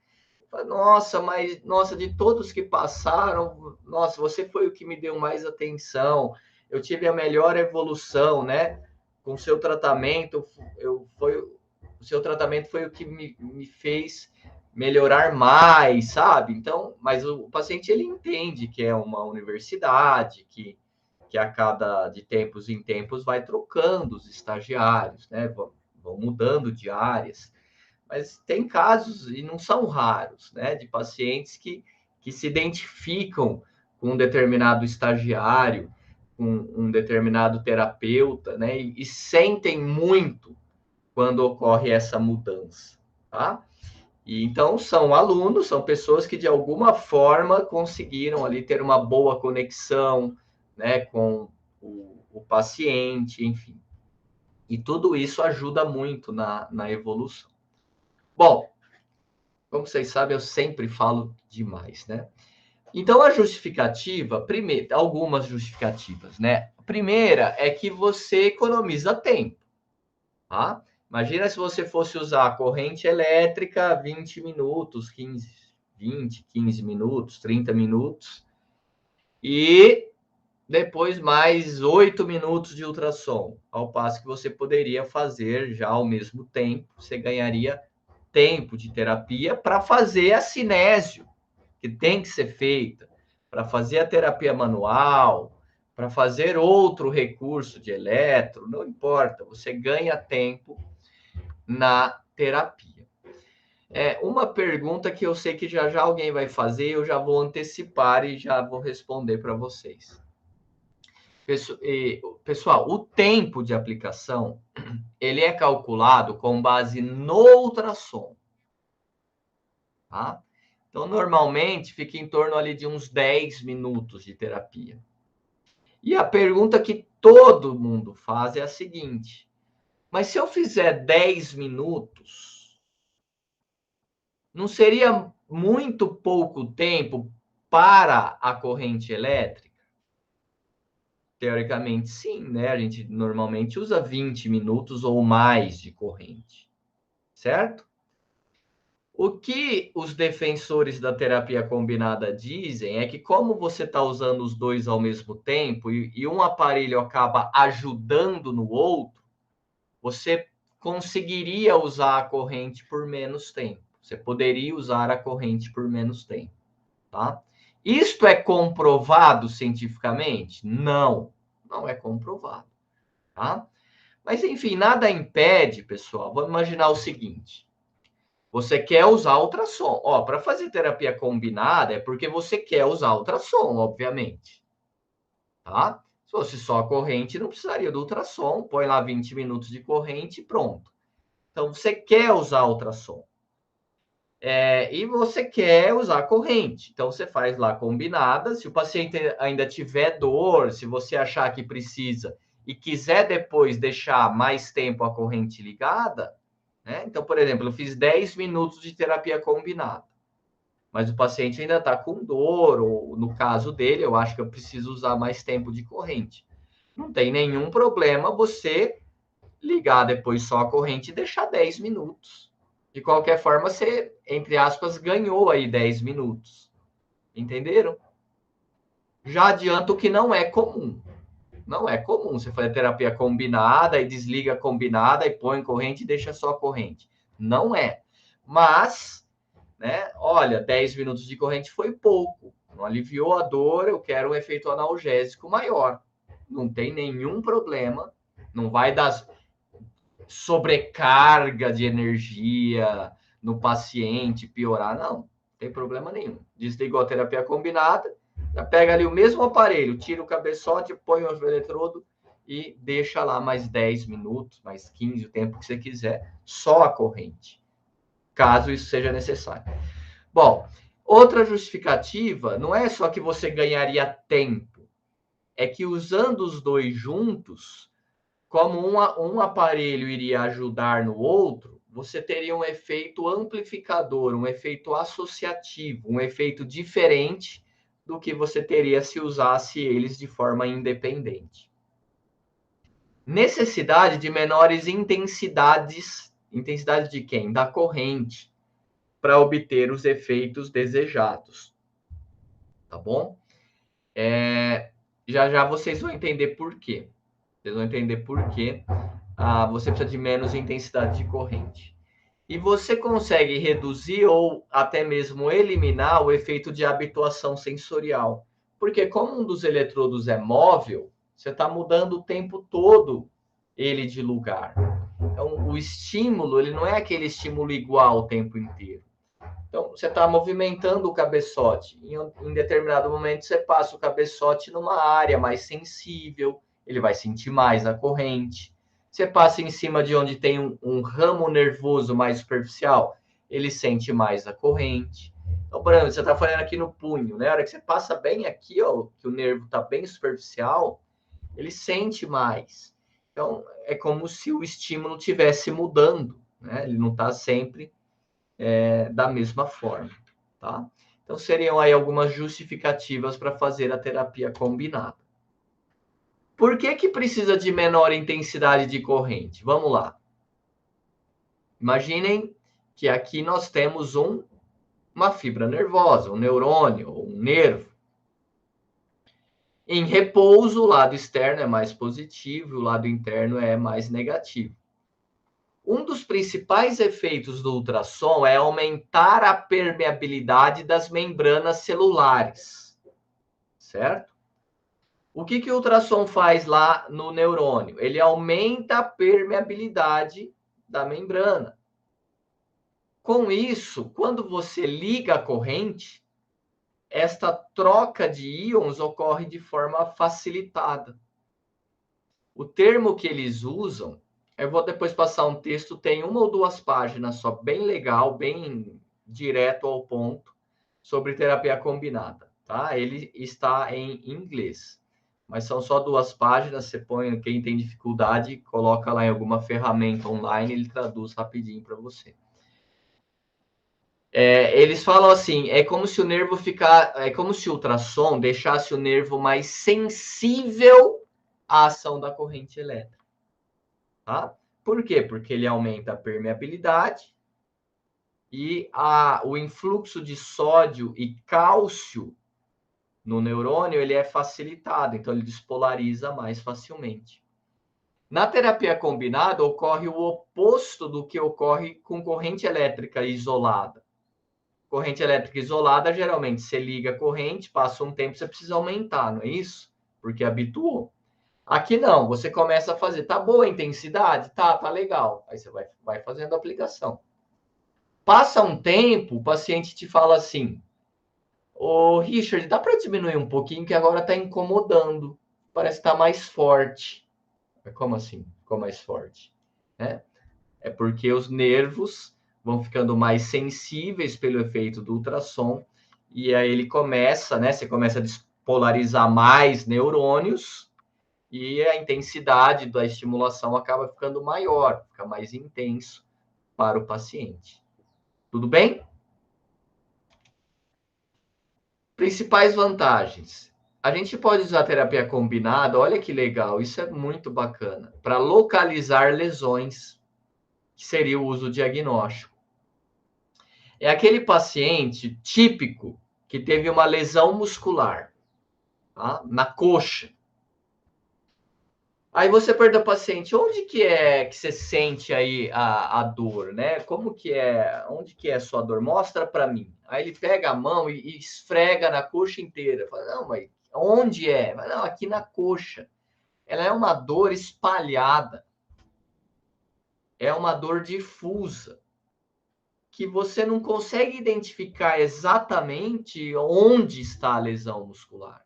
Nossa, mas nossa, de todos que passaram, nossa, você foi o que me deu mais atenção. Eu tive a melhor evolução, né? Com o seu tratamento, o seu tratamento foi o que me fez melhorar mais, sabe? Então, mas o paciente ele entende que é uma universidade, que a cada de tempos em tempos vai trocando os estagiários, né? Vão mudando de áreas. Mas tem casos, e não são raros, né, de pacientes que se identificam com um determinado estagiário, com um determinado terapeuta, né, e sentem muito quando ocorre essa mudança. tá? E então são alunos, são pessoas que de alguma forma conseguiram ali ter uma boa conexão, né, com o paciente, enfim. E tudo isso ajuda muito na evolução. Bom, como vocês sabem, eu sempre falo demais, né? Então, a justificativa, primeiro, algumas justificativas, né? A primeira é que você economiza tempo, tá? Imagina se você fosse usar a corrente elétrica 20 minutos, 15 minutos, 30 minutos, e depois mais 8 minutos de ultrassom, ao passo que você poderia fazer já ao mesmo tempo, você ganharia tempo de terapia para fazer a cinésio, que tem que ser feita, para fazer a terapia manual, para fazer outro recurso de eletro, não importa, você ganha tempo na terapia. Uma pergunta que eu sei que já já alguém vai fazer, eu já vou antecipar e já vou responder para vocês. Pessoal, o tempo de aplicação, ele é calculado com base no ultrassom, tá? Então, normalmente, fica em torno ali de uns 10 minutos de terapia. E a pergunta que todo mundo faz é a seguinte: mas se eu fizer 10 minutos, não seria muito pouco tempo para a corrente elétrica? Teoricamente, sim, né? A gente normalmente usa 20 minutos ou mais de corrente, certo? O que os defensores da terapia combinada dizem é que, como você está usando os dois ao mesmo tempo e um aparelho acaba ajudando no outro, você conseguiria usar a corrente por menos tempo. Você poderia usar a corrente por menos tempo, tá? Isto é comprovado cientificamente? Não, não é comprovado, tá? Mas, enfim, nada impede, pessoal. Vamos imaginar o seguinte: você quer usar ultrassom. Ó, para fazer terapia combinada é porque você quer usar ultrassom, obviamente, tá? Se fosse só a corrente, não precisaria do ultrassom. Põe lá 20 minutos de corrente e pronto. Então, você quer usar ultrassom. E você quer usar corrente. Então, você faz lá combinada. Se o paciente ainda tiver dor, se você achar que precisa e quiser depois deixar mais tempo a corrente ligada, né? Então, por exemplo, eu fiz 10 minutos de terapia combinada, mas o paciente ainda está com dor, ou no caso dele, eu acho que eu preciso usar mais tempo de corrente. Não tem nenhum problema você ligar depois só a corrente e deixar 10 minutos. De qualquer forma, você, entre aspas, ganhou aí 10 minutos. Entenderam? Já adianto que não é comum. Não é comum você fazer terapia combinada e desliga a combinada e põe corrente e deixa só a corrente. Não é. Mas, né, olha, 10 minutos de corrente foi pouco. Não aliviou a dor, eu quero um efeito analgésico maior. Não tem nenhum problema. Não vai dar sobrecarga de energia no paciente, piorar, não tem problema nenhum. Desligou a terapia combinada, já pega ali o mesmo aparelho, tira o cabeçote, põe o eletrodo e deixa lá mais 10 minutos, mais 15, o tempo que você quiser, só a corrente, caso isso seja necessário. Bom, outra justificativa não é só que você ganharia tempo, é que usando os dois juntos, como um aparelho iria ajudar no outro, você teria um efeito amplificador, um efeito associativo, um efeito diferente do que você teria se usasse eles de forma independente. Necessidade de menores intensidades. Intensidade de quem? Da corrente, para obter os efeitos desejados. Tá bom? Já já vocês vão entender por quê. Vocês vão entender por quê você precisa de menos intensidade de corrente. E você consegue reduzir ou até mesmo eliminar o efeito de habituação sensorial. Porque como um dos eletrodos é móvel, você está mudando o tempo todo ele de lugar. Então, o estímulo, ele não é aquele estímulo igual o tempo inteiro. Então, você está movimentando o cabeçote. Em determinado momento, você passa o cabeçote numa área mais sensível, ele vai sentir mais a corrente. Você passa em cima de onde tem um ramo nervoso mais superficial, ele sente mais a corrente. Então, por exemplo, você está falando aqui no punho, né? A hora que você passa bem aqui, ó, que o nervo está bem superficial, ele sente mais. Então, é como se o estímulo estivesse mudando, né? Ele não está sempre da mesma forma, tá? Então, seriam aí algumas justificativas para fazer a terapia combinada. Por que que precisa de menor intensidade de corrente? Vamos lá. Imaginem que aqui nós temos uma fibra nervosa, um neurônio, um nervo. Em repouso, o lado externo é mais positivo, o lado interno é mais negativo. Um dos principais efeitos do ultrassom é aumentar a permeabilidade das membranas celulares, certo? O que que o ultrassom faz lá no neurônio? Ele aumenta a permeabilidade da membrana. Com isso, quando você liga a corrente, esta troca de íons ocorre de forma facilitada. O termo que eles usam, eu vou depois passar um texto, tem 1 ou 2 páginas só, bem legal, bem direto ao ponto, sobre terapia combinada, tá? Ele está em inglês, mas são só 2 páginas, você põe, quem tem dificuldade, coloca lá em alguma ferramenta online, ele traduz rapidinho para você. Eles falam assim, é como se o ultrassom deixasse o nervo mais sensível à ação da corrente elétrica, tá? Por quê? Porque ele aumenta a permeabilidade e o influxo de sódio e cálcio no neurônio, ele é facilitado, então ele despolariza mais facilmente. Na terapia combinada, ocorre o oposto do que ocorre com corrente elétrica isolada. Corrente elétrica isolada, geralmente, você liga a corrente, passa um tempo, você precisa aumentar, não é isso? Porque habituou. Aqui não, você começa a fazer, tá boa a intensidade? Tá legal. Aí você vai fazendo a aplicação. Passa um tempo, o paciente te fala assim, ô Richard, dá para diminuir um pouquinho que agora está incomodando, parece que está mais forte. Como assim? Ficou mais forte? É porque os nervos vão ficando mais sensíveis pelo efeito do ultrassom, e aí ele começa, né? Você começa a despolarizar mais neurônios, e a intensidade da estimulação acaba ficando maior, fica mais intenso para o paciente. Tudo bem? Principais vantagens. A gente pode usar a terapia combinada, olha que legal, isso é muito bacana, para localizar lesões, que seria o uso diagnóstico. É aquele paciente típico que teve uma lesão muscular, tá? Na coxa. Aí você pergunta ao paciente, onde que é que você sente aí a dor, né? Como que é, onde que é a sua dor? Mostra para mim. Aí ele pega a mão e esfrega na coxa inteira. Fala, não, mas onde é? Fala, não, aqui na coxa. Ela é uma dor espalhada. É uma dor difusa, que você não consegue identificar exatamente onde está a lesão muscular.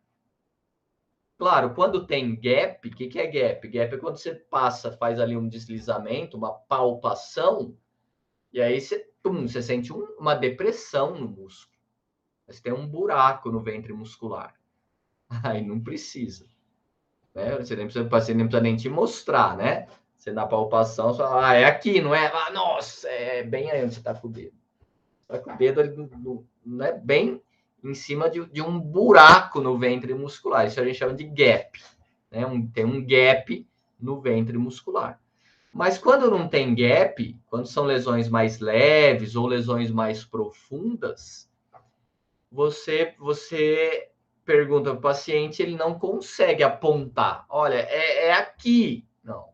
Claro, quando tem gap, o que é gap? Gap é quando você passa, faz ali um deslizamento, uma palpação, e aí você sente uma depressão no músculo. Você tem um buraco no ventre muscular. Aí não precisa. Né? Você nem precisa, o paciente nem precisa nem te mostrar, né? Você dá palpação, você fala, é aqui, não é? Ah, nossa, é bem aí onde você está com o dedo. Está com o dedo ali, não é bem em cima de um buraco no ventre muscular. Isso a gente chama de gap. Né? Tem um gap no ventre muscular. Mas quando não tem gap, quando são lesões mais leves ou lesões mais profundas, você pergunta para o paciente, ele não consegue apontar. Olha, é aqui. Não.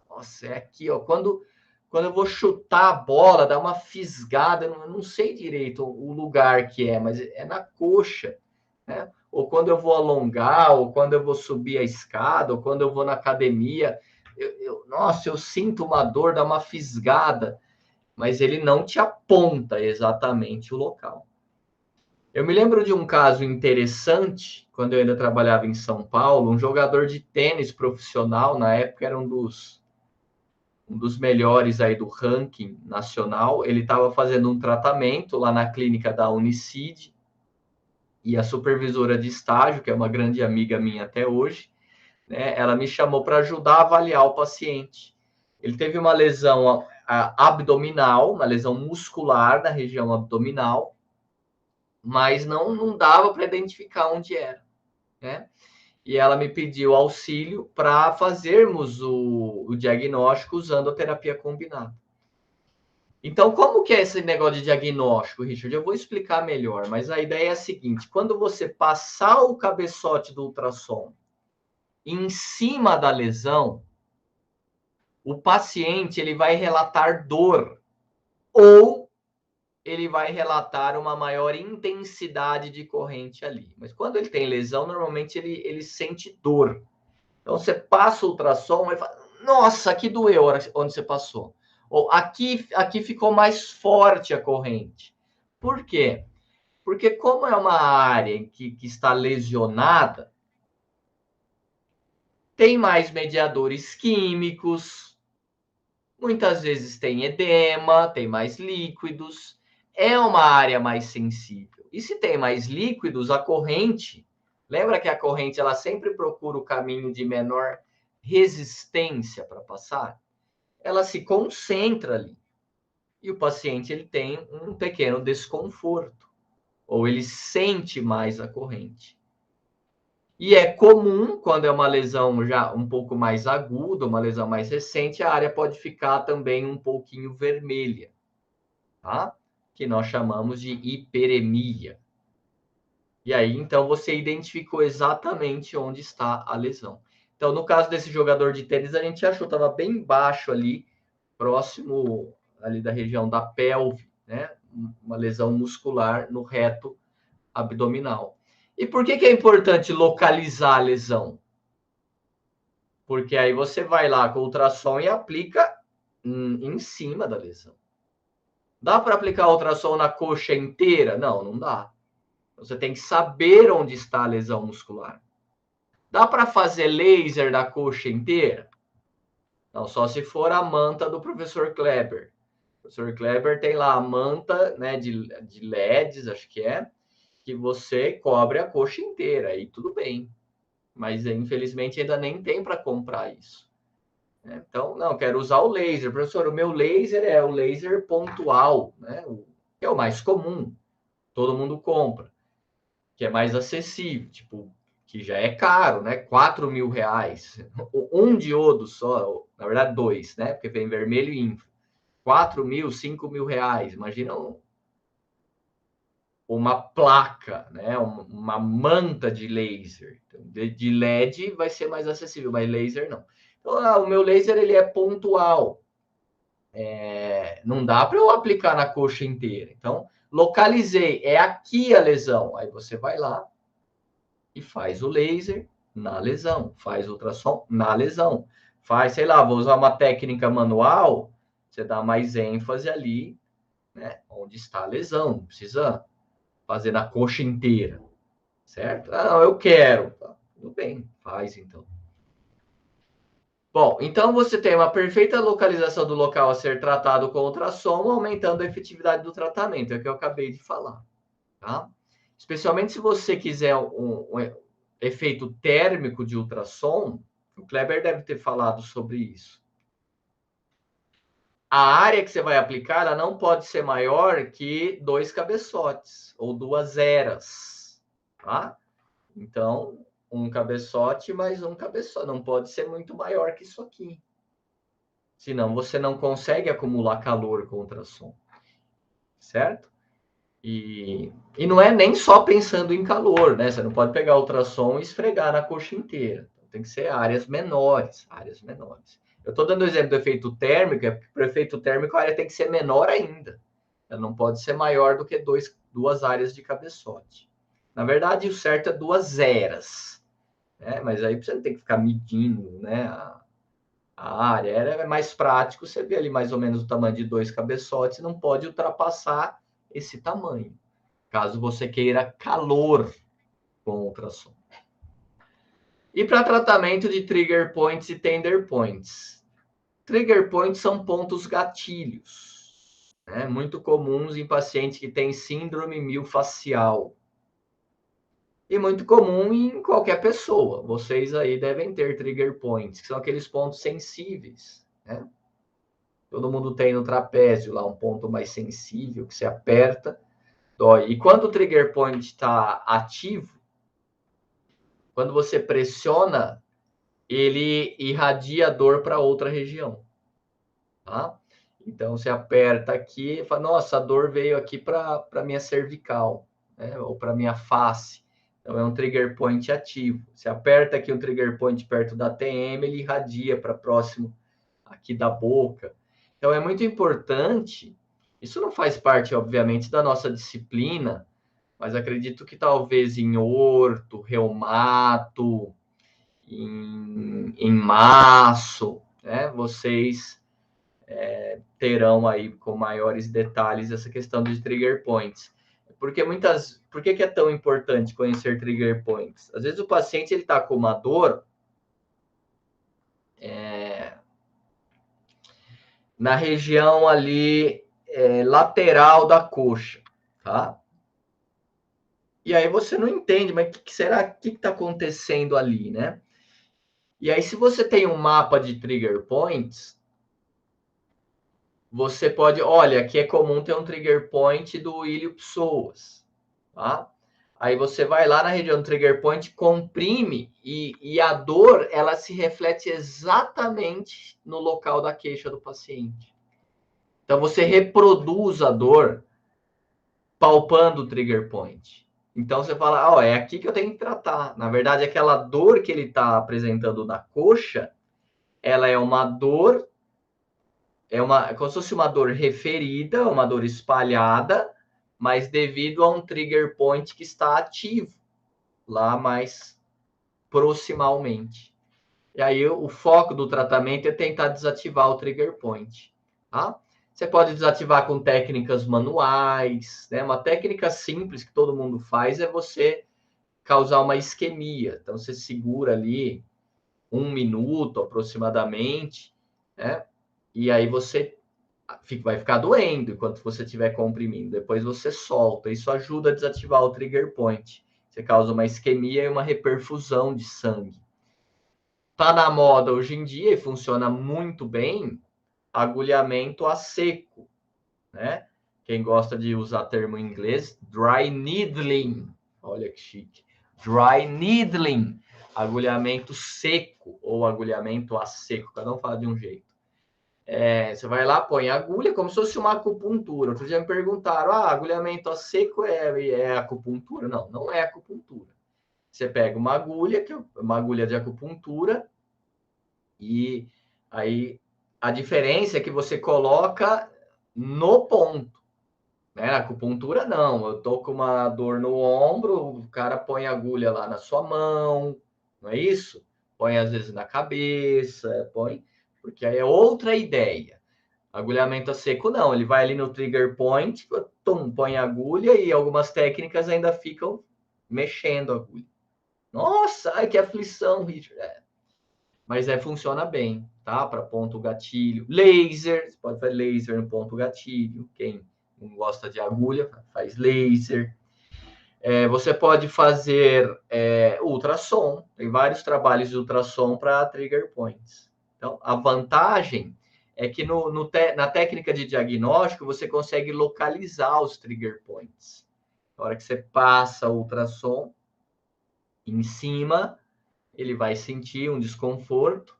Nossa, é aqui, ó. Quando eu vou chutar a bola, dá uma fisgada, eu não sei direito o lugar que é, mas é na coxa, né? Ou quando eu vou alongar, ou quando eu vou subir a escada, ou quando eu vou na academia, nossa, eu sinto uma dor, dá uma fisgada, mas ele não te aponta exatamente o local. Eu me lembro de um caso interessante, quando eu ainda trabalhava em São Paulo, um jogador de tênis profissional, na época era um dos um dos melhores aí do ranking nacional. Ele estava fazendo um tratamento lá na clínica da Unicid, e a supervisora de estágio, que é uma grande amiga minha até hoje, né, ela me chamou para ajudar a avaliar o paciente. Ele teve uma lesão abdominal, uma lesão muscular na região abdominal, mas não dava para identificar onde era, né? E ela me pediu auxílio para fazermos o diagnóstico usando a terapia combinada. Então, como que é esse negócio de diagnóstico, Richard? Eu vou explicar melhor, mas a ideia é a seguinte: quando você passar o cabeçote do ultrassom em cima da lesão, o paciente ele vai relatar dor ou ele vai relatar uma maior intensidade de corrente ali. Mas quando ele tem lesão, normalmente ele sente dor. Então, você passa o ultrassom e fala, nossa, aqui doeu onde você passou. Ou aqui ficou mais forte a corrente. Por quê? Porque como é uma área que está lesionada, tem mais mediadores químicos, muitas vezes tem edema, tem mais líquidos, é uma área mais sensível. E se tem mais líquidos, a corrente, lembra que a corrente ela sempre procura o caminho de menor resistência para passar? Ela se concentra ali. E o paciente ele tem um pequeno desconforto, ou ele sente mais a corrente. E é comum, quando é uma lesão já um pouco mais aguda, uma lesão mais recente, a área pode ficar também um pouquinho vermelha, tá? Que nós chamamos de hiperemia. E aí, então, você identificou exatamente onde está a lesão. Então, no caso desse jogador de tênis, a gente achou, estava bem baixo ali, próximo ali da região da pelve, né? Uma lesão muscular no reto abdominal. E por que é importante localizar a lesão? Porque aí você vai lá com o ultrassom e aplica em cima da lesão. Dá para aplicar ultrassom na coxa inteira? Não dá. Você tem que saber onde está a lesão muscular. Dá para fazer laser na coxa inteira? Não, só se for a manta do professor Kleber. O professor Kleber tem lá a manta, né, de LEDs, acho que você cobre a coxa inteira, aí tudo bem. Mas infelizmente ainda nem tem para comprar isso. Então, não, quero usar o laser. Professor, o meu laser é o laser pontual, né? Que é o mais comum, todo mundo compra, que é mais acessível, tipo, que já é caro, né? 4 mil reais. Um diodo só, na verdade, dois, né? Porque vem vermelho e infra. 4 mil, 5 mil reais. Imagina uma placa, né? Uma manta de laser. De LED vai ser mais acessível, mas laser não. Então, o meu laser ele é pontual. Não dá para eu aplicar na coxa inteira. Então, localizei, é aqui a lesão. Aí você vai lá e faz o laser na lesão, faz ultrassom na lesão. Faz, sei lá, vou usar uma técnica manual, você dá mais ênfase ali, né, onde está a lesão. Não precisa fazer na coxa inteira, certo? Ah, não, eu quero. Tá, tudo bem, faz então. Bom, então você tem uma perfeita localização do local a ser tratado com ultrassom, aumentando a efetividade do tratamento, é o que eu acabei de falar, tá? Especialmente se você quiser um efeito térmico de ultrassom, o Kleber deve ter falado sobre isso. A área que você vai aplicar, ela não pode ser maior que 2 cabeçotes ou 2 eras, tá? Então, um cabeçote mais um cabeçote, não pode ser muito maior que isso aqui. Senão você não consegue acumular calor com ultrassom, certo? E não é nem só pensando em calor, né? Você não pode pegar o ultrassom e esfregar na coxa inteira. Então, tem que ser áreas menores, áreas menores. Eu estou dando o exemplo do efeito térmico, porque para o efeito térmico a área tem que ser menor ainda. Ela não pode ser maior do que duas áreas de cabeçote. Na verdade, o certo é 2 eras, né? Mas aí você não tem que ficar medindo, né? A área é mais prático, você vê ali mais ou menos o tamanho de 2 cabeçotes, não pode ultrapassar esse tamanho, caso você queira calor com ultrassom. E para tratamento de trigger points e tender points? Trigger points são pontos gatilhos, né? Muito comuns em pacientes que têm síndrome miofascial. E muito comum em qualquer pessoa. Vocês aí devem ter trigger points, que são aqueles pontos sensíveis, né? Todo mundo tem no trapézio lá um ponto mais sensível, que se aperta, dói. E quando o trigger point está ativo, quando você pressiona, ele irradia dor para outra região, tá? Então, você aperta aqui e fala, nossa, a dor veio aqui para minha cervical, né? Ou para minha face. Então, é um trigger point ativo. Você aperta aqui um trigger point perto da TM, ele irradia para próximo aqui da boca. Então, é muito importante. Isso não faz parte, obviamente, da nossa disciplina, mas acredito que talvez em orto, reumato, em maço, né? Vocês terão aí com maiores detalhes essa questão dos trigger points. Por que é tão importante conhecer trigger points? Às vezes o paciente ele está com uma dor na região ali lateral da coxa, tá? E aí você não entende, mas o que será que está acontecendo ali, né? E aí, se você tem um mapa de trigger points, você pode, olha, aqui é comum ter um trigger point do iliopsoas, tá? Aí você vai lá na região do trigger point, comprime e a dor, ela se reflete exatamente no local da queixa do paciente. Então, você reproduz a dor palpando o trigger point. Então, você fala, ó, é aqui que eu tenho que tratar. Na verdade, aquela dor que ele está apresentando na coxa, ela é uma dor, é como se fosse uma dor referida, uma dor espalhada, mas devido a um trigger point que está ativo lá mais proximalmente. E aí o foco do tratamento é tentar desativar o trigger point, tá? Você pode desativar com técnicas manuais, né? Uma técnica simples que todo mundo faz é você causar uma isquemia. Então você segura ali 1 minuto aproximadamente, né? E aí você vai ficar doendo enquanto você estiver comprimindo. Depois você solta. Isso ajuda a desativar o trigger point. Você causa uma isquemia e uma reperfusão de sangue. Tá na moda hoje em dia e funciona muito bem agulhamento a seco, né? Quem gosta de usar termo em inglês, dry needling. Olha que chique. Dry needling, agulhamento seco ou agulhamento a seco, cada um fala de um jeito. Você vai lá, põe a agulha, como se fosse uma acupuntura. Outro dia me perguntaram, agulhamento a seco é acupuntura? Não, não é acupuntura. Você pega uma agulha, que é uma agulha de acupuntura, e aí a diferença é que você coloca no ponto, né? Na acupuntura, não. Eu tô com uma dor no ombro, o cara põe a agulha lá na sua mão, não é isso? Põe às vezes na cabeça, põe, porque aí é outra ideia. Agulhamento a seco, não. Ele vai ali no trigger point, tum, põe a agulha e algumas técnicas ainda ficam mexendo a agulha. Nossa, ai, que aflição, Richard. Mas funciona bem, tá? Para ponto gatilho. Laser, você pode fazer laser no ponto gatilho. Quem não gosta de agulha, faz laser. Você pode fazer ultrassom. Tem vários trabalhos de ultrassom para trigger points. Então, a vantagem é que na técnica de diagnóstico, você consegue localizar os trigger points. Na hora que você passa o ultrassom em cima, ele vai sentir um desconforto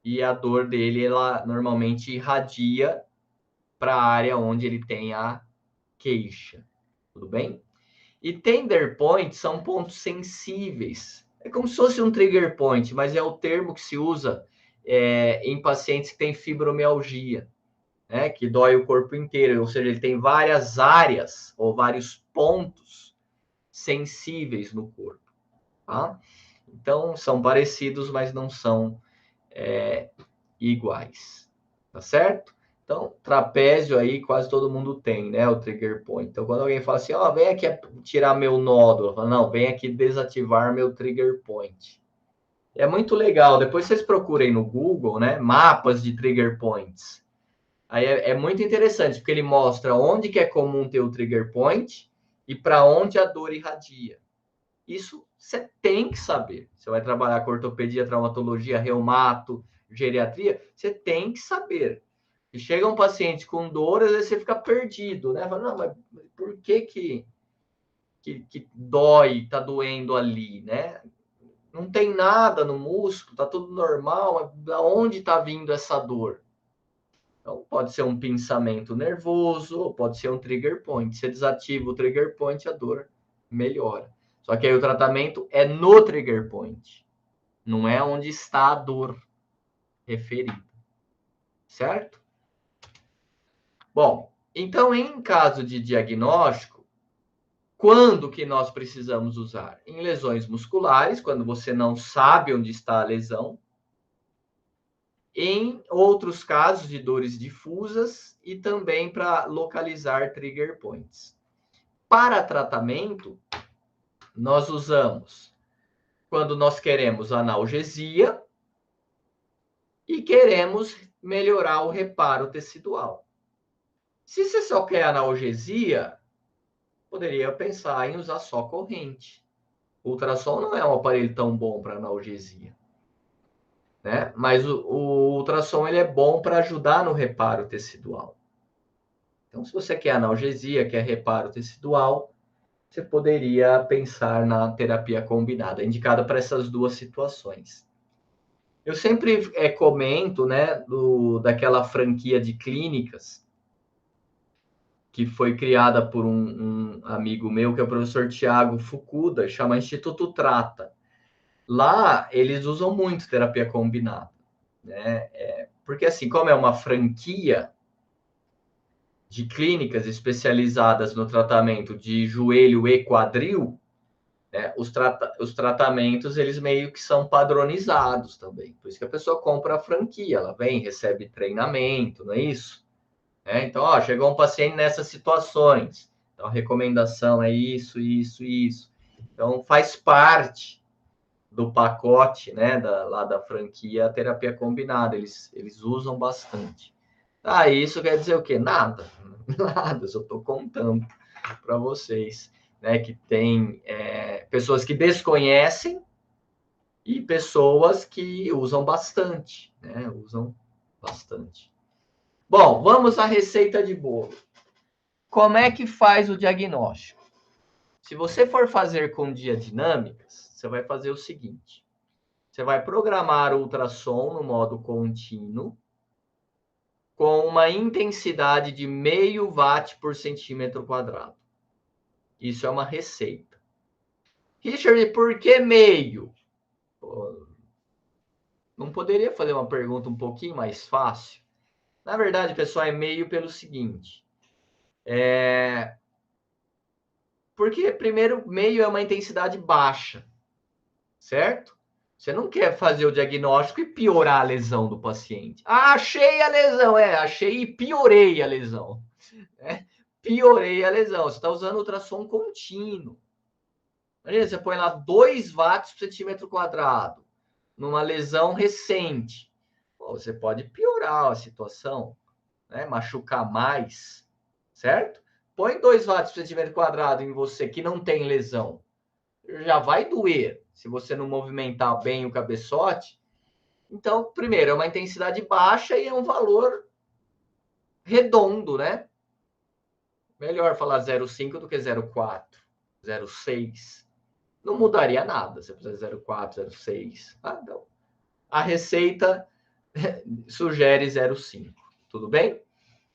e a dor dele, ela normalmente irradia para a área onde ele tem a queixa. Tudo bem? E tender points são pontos sensíveis. É como se fosse um trigger point, mas é o termo que se usa em pacientes que têm fibromialgia, né? Que dói o corpo inteiro, ou seja, ele tem várias áreas ou vários pontos sensíveis no corpo, tá? Então, são parecidos, mas não são iguais, tá certo? Então, trapézio aí quase todo mundo tem, né? O trigger point. Então, quando alguém fala assim, vem aqui tirar meu nódulo, eu falo, não, vem aqui desativar meu trigger point. É muito legal. Depois vocês procurem no Google, né? Mapas de trigger points. Aí é muito interessante, porque ele mostra onde que é comum ter o trigger point e para onde a dor irradia. Isso você tem que saber. Você vai trabalhar com ortopedia, traumatologia, reumato, geriatria, você tem que saber. E chega um paciente com dor, às vezes você fica perdido, né? Fala, não, mas por que dói, tá doendo ali, né? Não tem nada no músculo, tá tudo normal, mas da onde está vindo essa dor? Então, pode ser um pinçamento nervoso, ou pode ser um trigger point. Você desativa o trigger point, a dor melhora. Só que aí o tratamento é no trigger point, não é onde está a dor referida, certo? Bom, então em caso de diagnóstico, quando que nós precisamos usar? Em lesões musculares, quando você não sabe onde está a lesão. Em outros casos de dores difusas e também para localizar trigger points. Para tratamento, nós usamos quando nós queremos analgesia e queremos melhorar o reparo tecidual. Se você só quer analgesia, poderia pensar em usar só corrente. O ultrassom não é um aparelho tão bom para analgesia, né? Mas o ultrassom ele é bom para ajudar no reparo tecidual. Então, se você quer analgesia, quer reparo tecidual, você poderia pensar na terapia combinada, indicada para essas duas situações. Eu sempre comento, né, daquela franquia de clínicas que foi criada por um amigo meu, que é o professor Tiago Fukuda, chama Instituto Trata. Lá, eles usam muito terapia combinada, né? Porque, assim, como é uma franquia de clínicas especializadas no tratamento de joelho e quadril, né, os tratamentos, eles meio que são padronizados também. Por isso que a pessoa compra a franquia, ela vem, recebe treinamento, não é isso? Então, ó, chegou um paciente nessas situações. Então, a recomendação é isso, isso, isso. Então, faz parte do pacote, né, lá da franquia, a terapia combinada. Eles usam bastante. Ah, isso quer dizer o quê? Nada. Nada, eu só estou contando para vocês, né, que tem pessoas que desconhecem e pessoas que usam bastante, né, usam bastante. Bom, vamos à receita de bolo. Como é que faz o diagnóstico? Se você for fazer com diadinâmicas, você vai fazer o seguinte: você vai programar o ultrassom no modo contínuo, com uma intensidade de 0,5 watt por centímetro quadrado. Isso é uma receita. Richard, por que meio? Pô, não poderia fazer uma pergunta um pouquinho mais fácil? Na verdade, pessoal, é meio pelo seguinte. Porque, primeiro, meio é uma intensidade baixa, certo? Você não quer fazer o diagnóstico e piorar a lesão do paciente. Ah, achei a lesão. Achei e piorei a lesão. Piorei a lesão. Você está usando ultrassom contínuo. Imagina, você põe lá 2 watts por centímetro quadrado, numa lesão recente. Pô, você pode piorar a situação, né? Machucar mais, certo? Põe 2 watts por centímetro quadrado em você que não tem lesão. Já vai doer se você não movimentar bem o cabeçote. Então, primeiro, é uma intensidade baixa e é um valor redondo, né? Melhor falar 0,5 do que 0,4, 0,6. Não mudaria nada se fizer 0,4, 0,6. Então, a receita sugere 0,5. Tudo bem?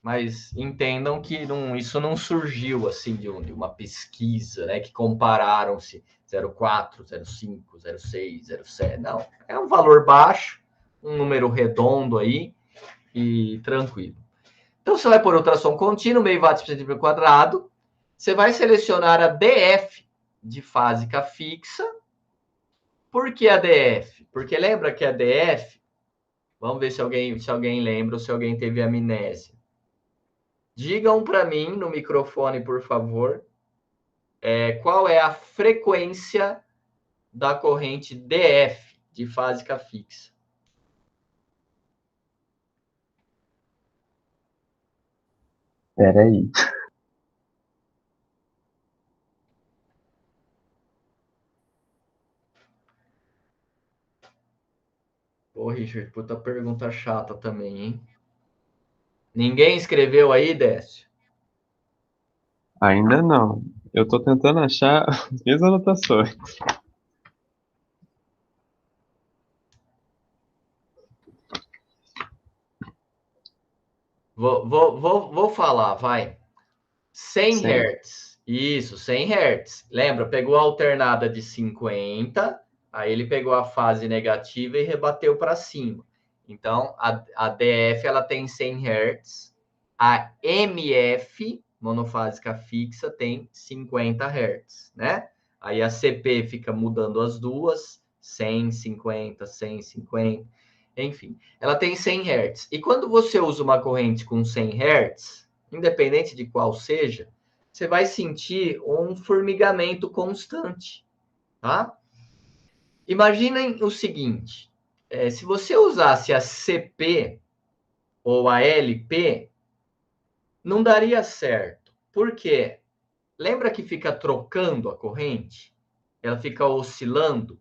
Mas entendam que isso não surgiu assim de uma pesquisa, né? Que compararam-se 0,4, 0,5, 0,6, 0,7. Não, é um valor baixo, um número redondo aí e tranquilo. Então, você vai por ultrassom contínuo, 0,5 watts por centímetro quadrado. Você vai selecionar a DF de fásica fixa. Por que a DF? Porque lembra que a DF... Vamos ver se alguém lembra ou se alguém teve amnésia. Digam para mim no microfone, por favor, qual é a frequência da corrente DF difásica fixa.
Espera aí.
Pô, Richard, puta pergunta chata também, hein? Ninguém escreveu aí, Décio?
Ainda não. Eu tô tentando achar as minhas anotações.
Vou falar, vai. 100
100.
Hz. Isso, 100 Hz. Lembra, pegou a alternada de 50, aí ele pegou a fase negativa e rebateu para cima. Então, a DF ela tem 100 Hz, a MF, monofásica fixa, tem 50 Hz, né? Aí a CP fica mudando as duas, 100, 50, 100, 50, enfim. Ela tem 100 Hz. E quando você usa uma corrente com 100 Hz, independente de qual seja, você vai sentir um formigamento constante, tá? Imaginem o seguinte, se você usasse a CP ou a LP, não daria certo. Por quê? Lembra que fica trocando a corrente? Ela fica oscilando?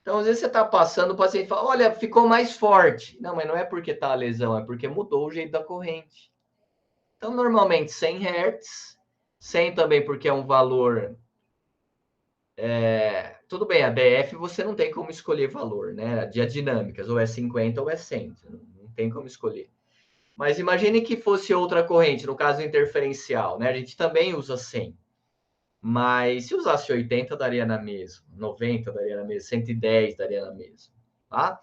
Então, às vezes você está passando, o paciente fala, olha, ficou mais forte. Não, mas não é porque está a lesão, é porque mudou o jeito da corrente. Então, normalmente 100 Hz, 100 também porque é um valor... tudo bem, a DF você não tem como escolher valor, né? De dinâmicas, ou é 50 ou é 100, não tem como escolher. Mas imagine que fosse outra corrente, no caso interferencial, né? A gente também usa 100. Mas se usasse 80, daria na mesma. 90 daria na mesma. 110 daria na mesma. Tá?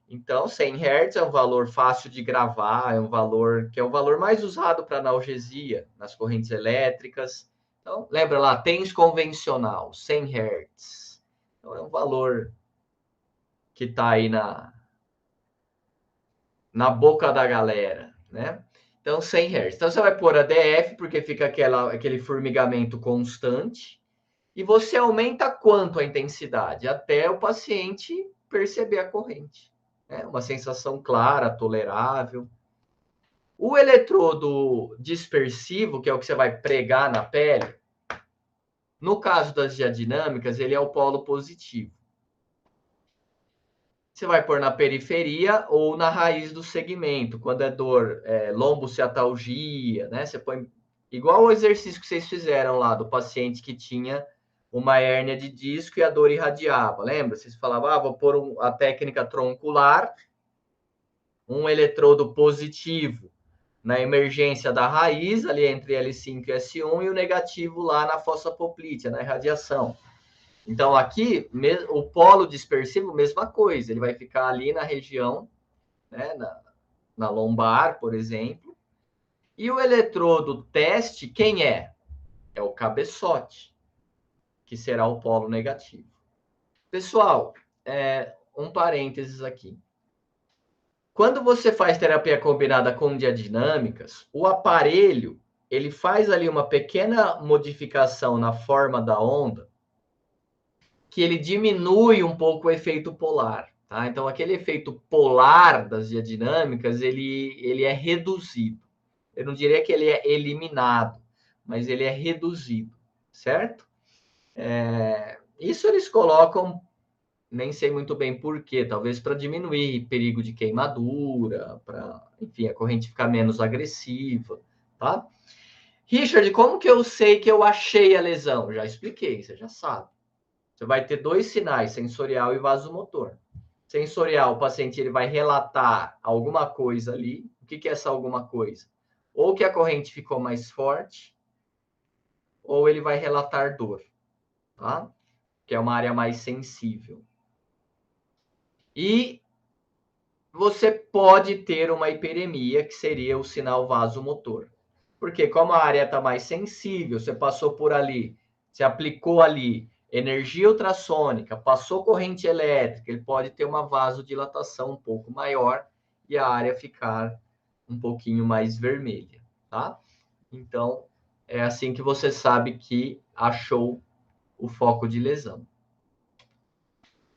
Então, 100 Hz é um valor fácil de gravar, é um valor que é o valor mais usado para analgesia nas correntes elétricas. Então, lembra lá, TENS convencional, 100 Hz. Então, é um valor que está aí na boca da galera, né? Então, 100 Hz. Então, você vai pôr a DF, porque fica aquele formigamento constante. E você aumenta quanto a intensidade? Até o paciente perceber a corrente. Né? Uma sensação clara, tolerável. O eletrodo dispersivo, que é o que você vai pregar na pele, no caso das diadinâmicas, ele é o polo positivo. Você vai pôr na periferia ou na raiz do segmento, quando é dor, lombociatalgia, né? Você põe igual o exercício que vocês fizeram lá do paciente que tinha uma hérnia de disco e a dor irradiava. Lembra? Vocês falavam, vou pôr a técnica troncular, um eletrodo positivo na emergência da raiz, ali entre L5 e S1, e o negativo lá na fossa poplítea, na irradiação. Então, aqui, o polo dispersivo, mesma coisa, ele vai ficar ali na região, né, na lombar, por exemplo. E o eletrodo teste, quem é? É o cabeçote, que será o polo negativo. Pessoal, um parênteses aqui. Quando você faz terapia combinada com diadinâmicas, o aparelho, ele faz ali uma pequena modificação na forma da onda, que ele diminui um pouco o efeito polar. Tá? Então, aquele efeito polar das diadinâmicas, ele é reduzido. Eu não diria que ele é eliminado, mas ele é reduzido, certo? Isso eles colocam, nem sei muito bem por quê, talvez para diminuir perigo de queimadura, para, enfim, a corrente ficar menos agressiva, tá? Richard, como que eu sei que eu achei a lesão? Já expliquei, você já sabe. Você vai ter dois sinais, sensorial e vasomotor. Sensorial, o paciente ele vai relatar alguma coisa ali. O que é essa alguma coisa? Ou que a corrente ficou mais forte, ou ele vai relatar dor, tá? Que é uma área mais sensível. E você pode ter uma hiperemia, que seria o sinal vasomotor. Porque como a área está mais sensível, você passou por ali, você aplicou ali energia ultrassônica, passou corrente elétrica, ele pode ter uma vasodilatação um pouco maior e a área ficar um pouquinho mais vermelha, tá? Então, é assim que você sabe que achou o foco de lesão.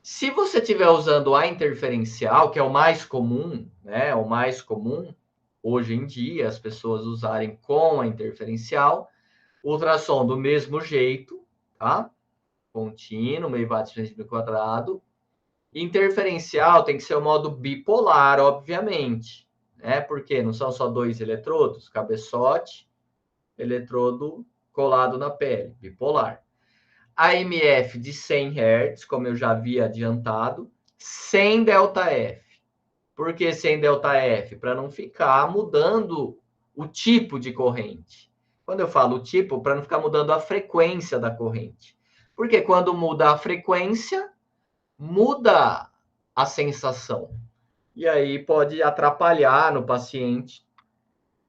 Se você estiver usando a interferencial, que é o mais comum, né? O mais comum hoje em dia, as pessoas usarem com a interferencial, ultrassom do mesmo jeito, tá? Contínuo, meio watt por centímetro quadrado. Interferencial tem que ser o modo bipolar, obviamente, né? Porque não são só 2 eletrodos, cabeçote, eletrodo colado na pele, bipolar. AMF de 100 Hz, como eu já havia adiantado, sem ΔF. Por que sem ΔF? Para não ficar mudando o tipo de corrente. Quando eu falo tipo, para não ficar mudando a frequência da corrente. Porque quando muda a frequência, muda a sensação. E aí pode atrapalhar no paciente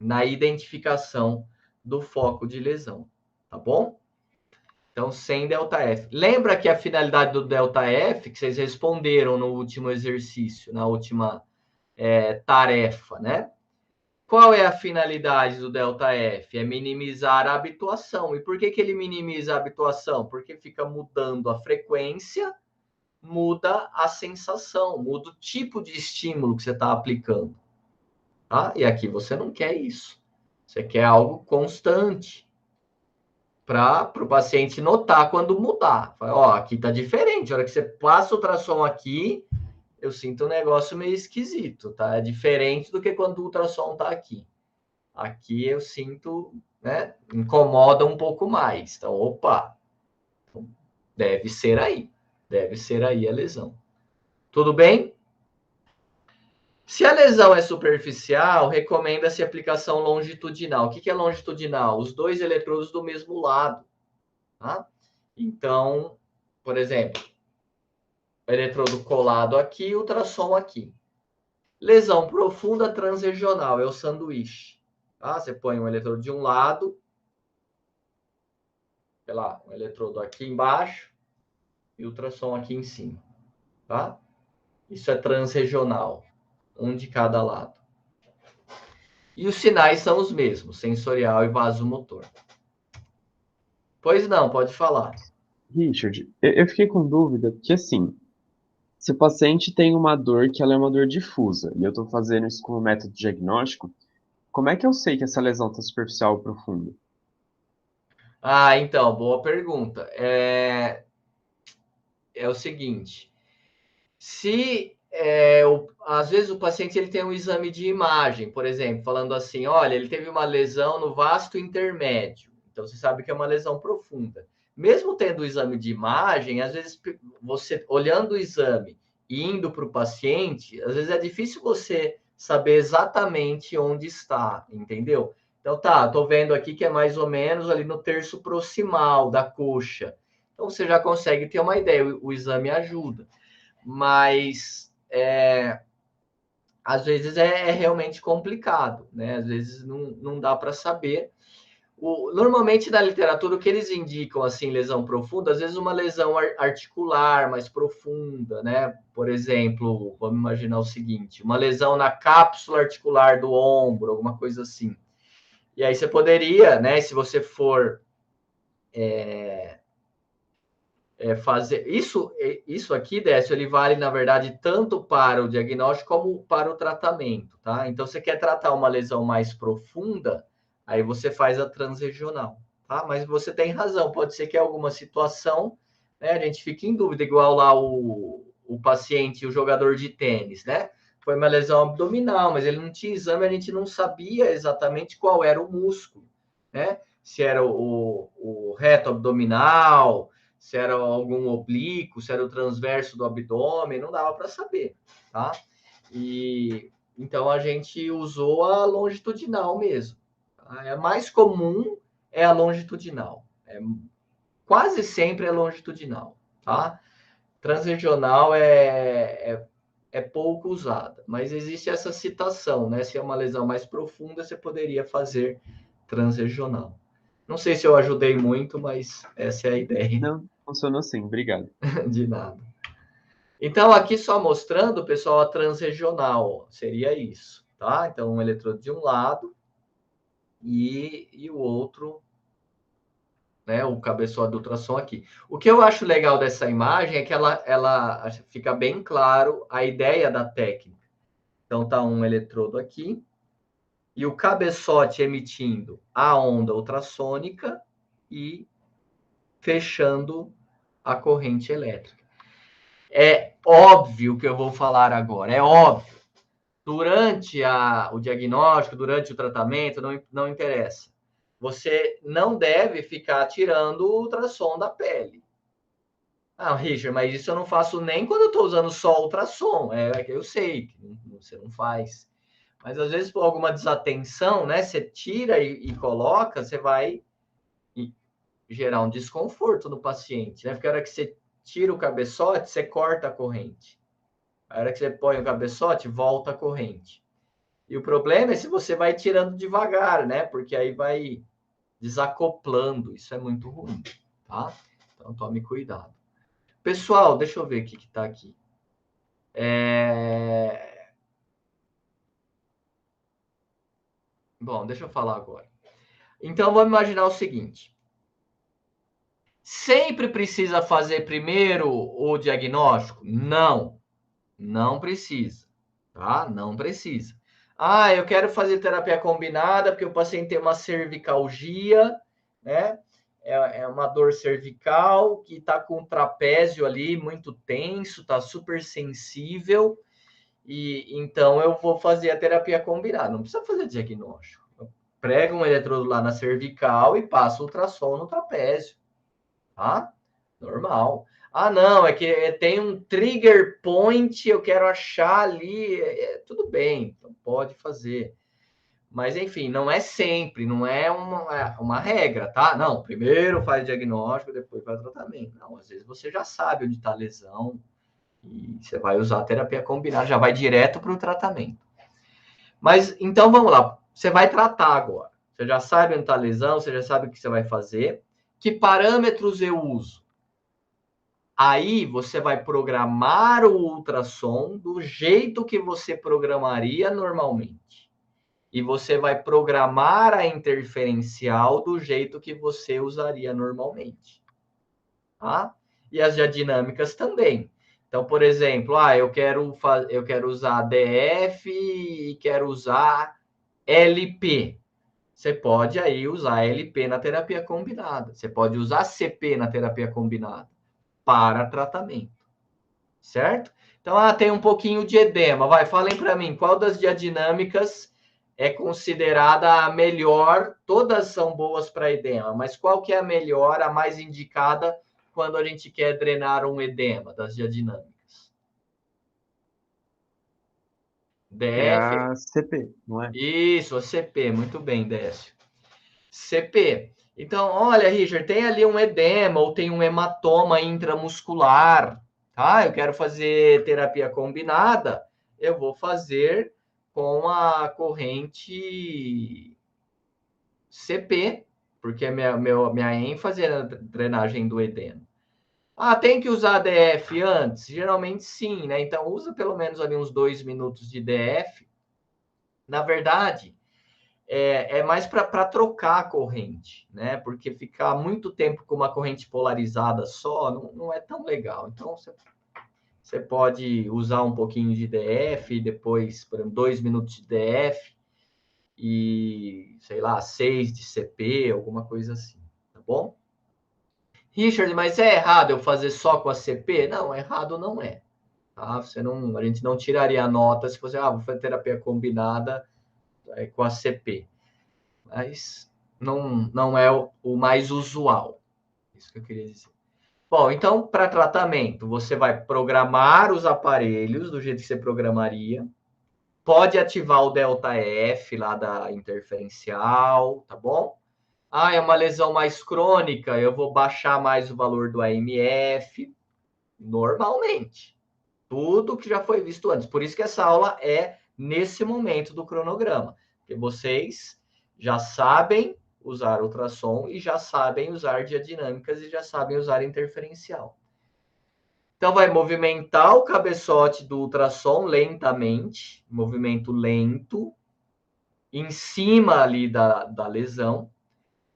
na identificação do foco de lesão. Tá bom? Então, sem ΔF. Lembra que a finalidade do ΔF, que vocês responderam no último exercício, na última tarefa, né? Qual é a finalidade do ΔF? É minimizar a habituação. E por que ele minimiza a habituação? Porque fica mudando a frequência, muda a sensação, muda o tipo de estímulo que você está aplicando. Tá? E aqui você não quer isso. Você quer algo constante para o paciente notar quando mudar. Fala, ó, aqui está diferente. A hora que você passa o ultrassom aqui, eu sinto um negócio meio esquisito, tá? É diferente do que quando o ultrassom está aqui. Aqui eu sinto, né? Incomoda um pouco mais. Então, opa, deve ser aí. Deve ser aí a lesão. Tudo bem? Se a lesão é superficial, recomenda-se aplicação longitudinal. O que é longitudinal? Os 2 eletrodos do mesmo lado. Tá? Então, por exemplo, eletrodo colado aqui, ultrassom aqui. Lesão profunda transregional, é o sanduíche. Tá? Você põe um eletrodo de um lado, sei lá, um eletrodo aqui embaixo e ultrassom aqui em cima. Tá? Isso é transregional, um de cada lado. E os sinais são os mesmos, sensorial e vasomotor. Pois não, pode falar.
Richard, eu fiquei com dúvida, porque assim, se o paciente tem uma dor que ela é uma dor difusa, e eu estou fazendo isso como método diagnóstico, como é que eu sei que essa lesão está superficial ou profunda?
Ah, então, boa pergunta. É o seguinte, se às vezes o paciente ele tem um exame de imagem, por exemplo, falando assim, olha, ele teve uma lesão no vasto intermédio, então você sabe que é uma lesão profunda. Mesmo tendo o exame de imagem, às vezes você olhando o exame e indo para o paciente, às vezes é difícil você saber exatamente onde está, entendeu? Então tá, estou vendo aqui que é mais ou menos ali no terço proximal da coxa. Então você já consegue ter uma ideia, o exame ajuda. Mas às vezes é realmente complicado, né? Às vezes não dá para saber. Normalmente na literatura o que eles indicam assim lesão profunda, às vezes uma lesão articular mais profunda, né? Por exemplo, vamos imaginar o seguinte, uma lesão na cápsula articular do ombro, alguma coisa assim. E aí você poderia, né? Se você for fazer isso aqui, Décio, ele vale na verdade tanto para o diagnóstico como para o tratamento, tá? Então você quer tratar uma lesão mais profunda, aí você faz a transregional, tá? Mas você tem razão, pode ser que em alguma situação, né, a gente fique em dúvida, igual lá o paciente, o jogador de tênis, né? Foi uma lesão abdominal, mas ele não tinha exame, a gente não sabia exatamente qual era o músculo, né? Se era o reto abdominal, se era algum oblíquo, se era o transverso do abdômen, não dava para saber, tá? E então a gente usou a longitudinal mesmo. A mais comum é a longitudinal. Quase sempre é longitudinal, tá? Transregional é pouco usada, mas existe essa citação, né? Se é uma lesão mais profunda, você poderia fazer transregional. Não sei se eu ajudei muito, mas essa é a ideia.
Não, funcionou sim, obrigado.
De nada. Então, aqui só mostrando, pessoal, a transregional, seria isso, tá? Então, um eletrodo de um lado e o outro né, o cabeçote do ultrassom aqui. O que eu acho legal dessa imagem é que ela fica bem claro a ideia da técnica. Então, tá um eletrodo aqui e o cabeçote emitindo a onda ultrassônica e fechando a corrente elétrica. É óbvio que eu vou falar agora, é óbvio. Durante o diagnóstico, durante o tratamento, não interessa. Você não deve ficar tirando o ultrassom da pele. Ah, Richard, mas isso eu não faço nem quando eu estou usando só ultrassom. Eu sei que você não faz. Mas às vezes, por alguma desatenção, né? Você tira e coloca, você vai gerar um desconforto no paciente, né? Porque a hora que você tira o cabeçote, você corta a corrente. A hora que você põe o cabeçote, volta a corrente. E o problema é se você vai tirando devagar, né? Porque aí vai desacoplando. Isso é muito ruim, tá? Então tome cuidado. Pessoal, deixa eu ver o que está aqui. Bom, deixa eu falar agora. Então, vamos imaginar o seguinte. Sempre precisa fazer primeiro o diagnóstico? Não, não precisa, tá? Não precisa. Ah, eu quero fazer terapia combinada porque o paciente tem uma cervicalgia, né? É uma dor cervical que está com o trapézio ali muito tenso, está super sensível. E então eu vou fazer a terapia combinada. Não precisa fazer diagnóstico. Prega um eletrodo lá na cervical e passa ultrassom no trapézio, tá? Normal. Ah, não, é que tem um trigger point, eu quero achar ali. Tudo bem, então pode fazer. Mas, enfim, não é sempre, não é uma regra, tá? Não, primeiro faz diagnóstico, depois faz tratamento. Não, às vezes você já sabe onde está a lesão e você vai usar a terapia combinada, já vai direto para o tratamento. Mas, então, vamos lá. Você vai tratar agora. Você já sabe onde está a lesão, você já sabe o que você vai fazer. Que parâmetros eu uso? Aí você vai programar o ultrassom do jeito que você programaria normalmente. E você vai programar a interferencial do jeito que você usaria normalmente. Tá? E as diadinâmicas também. Então, por exemplo, eu quero usar DF e quero usar LP. Você pode aí usar LP na terapia combinada. Você pode usar CP na terapia combinada para tratamento, certo? Então, tem um pouquinho de edema. Falem para mim, qual das diadinâmicas é considerada a melhor? Todas são boas para edema, mas qual que é a melhor, a mais indicada quando a gente quer drenar um edema das diadinâmicas?
É
DF?
a CP, não é?
Isso, a CP. Muito bem, Décio. CP. Então, olha, Richard, tem ali um edema ou tem um hematoma intramuscular, tá? Eu quero fazer terapia combinada, eu vou fazer com a corrente CP, porque minha ênfase é na drenagem do edema. Ah, tem que usar DF antes? Geralmente sim, né? Então, usa pelo menos ali uns 2 minutos de DF. Na verdade, é mais para trocar a corrente, né? Porque ficar muito tempo com uma corrente polarizada só não é tão legal. Então, você pode usar um pouquinho de DF, depois, por exemplo, 2 minutos de DF e, sei lá, 6 de CP, alguma coisa assim, tá bom? Richard, mas é errado eu fazer só com a CP? Não, errado não é. Tá? A gente não tiraria a nota se fosse, vou fazer terapia combinada com a CP. Mas não é o mais usual. Isso que eu queria dizer. Bom, então, para tratamento, você vai programar os aparelhos do jeito que você programaria. Pode ativar o delta F lá da interferencial, tá bom? É uma lesão mais crônica, eu vou baixar mais o valor do AMF, normalmente. Tudo que já foi visto antes. Por isso que essa aula é nesse momento do cronograma. Porque vocês já sabem usar ultrassom e já sabem usar diadinâmicas e já sabem usar interferencial. Então, vai movimentar o cabeçote do ultrassom lentamente, movimento lento, em cima ali da lesão.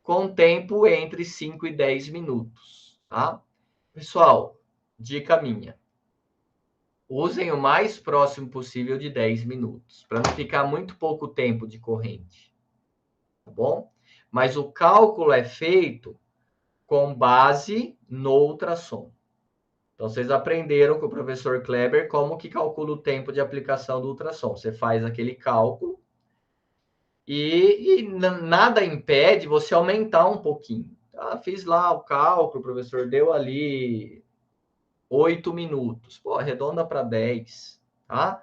com tempo entre 5 e 10 minutos, tá? Pessoal, dica minha. Usem o mais próximo possível de 10 minutos, para não ficar muito pouco tempo de corrente, tá bom? Mas o cálculo é feito com base no ultrassom. Então, vocês aprenderam com o professor Kleber como que calcula o tempo de aplicação do ultrassom. Você faz aquele cálculo e nada impede você aumentar um pouquinho. Ah, fiz lá o cálculo, o professor deu ali 8 minutos. Pô, arredonda para 10, tá?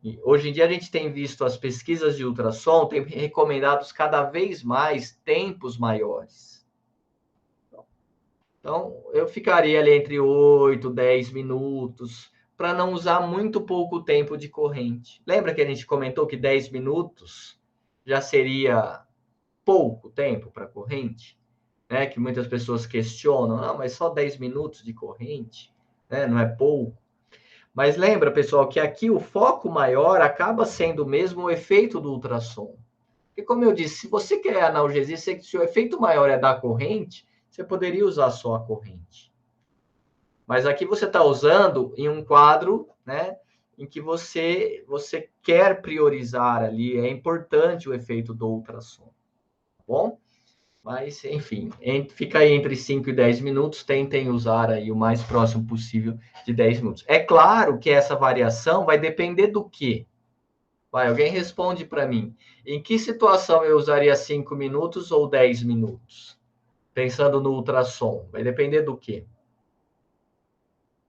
E hoje em dia a gente tem visto as pesquisas de ultrassom, tem recomendados cada vez mais tempos maiores. Então, eu ficaria ali entre 8 e 10 minutos, para não usar muito pouco tempo de corrente. Lembra que a gente comentou que 10 minutos já seria pouco tempo para corrente? Né? Que muitas pessoas questionam, ah, mas só 10 minutos de corrente, né? Não é pouco. Mas lembra, pessoal, que aqui o foco maior acaba sendo mesmo o efeito do ultrassom. Porque, como eu disse, se você quer analgesia, se o efeito maior é da corrente, você poderia usar só a corrente. Mas aqui você está usando em um quadro, né, em que você quer priorizar ali, é importante o efeito do ultrassom, tá bom? Mas, enfim, fica aí entre 5 e 10 minutos, tentem usar aí o mais próximo possível de 10 minutos. É claro que essa variação vai depender do quê? Vai, alguém responde para mim. Em que situação eu usaria 5 minutos ou 10 minutos? Pensando no ultrassom, vai depender do quê?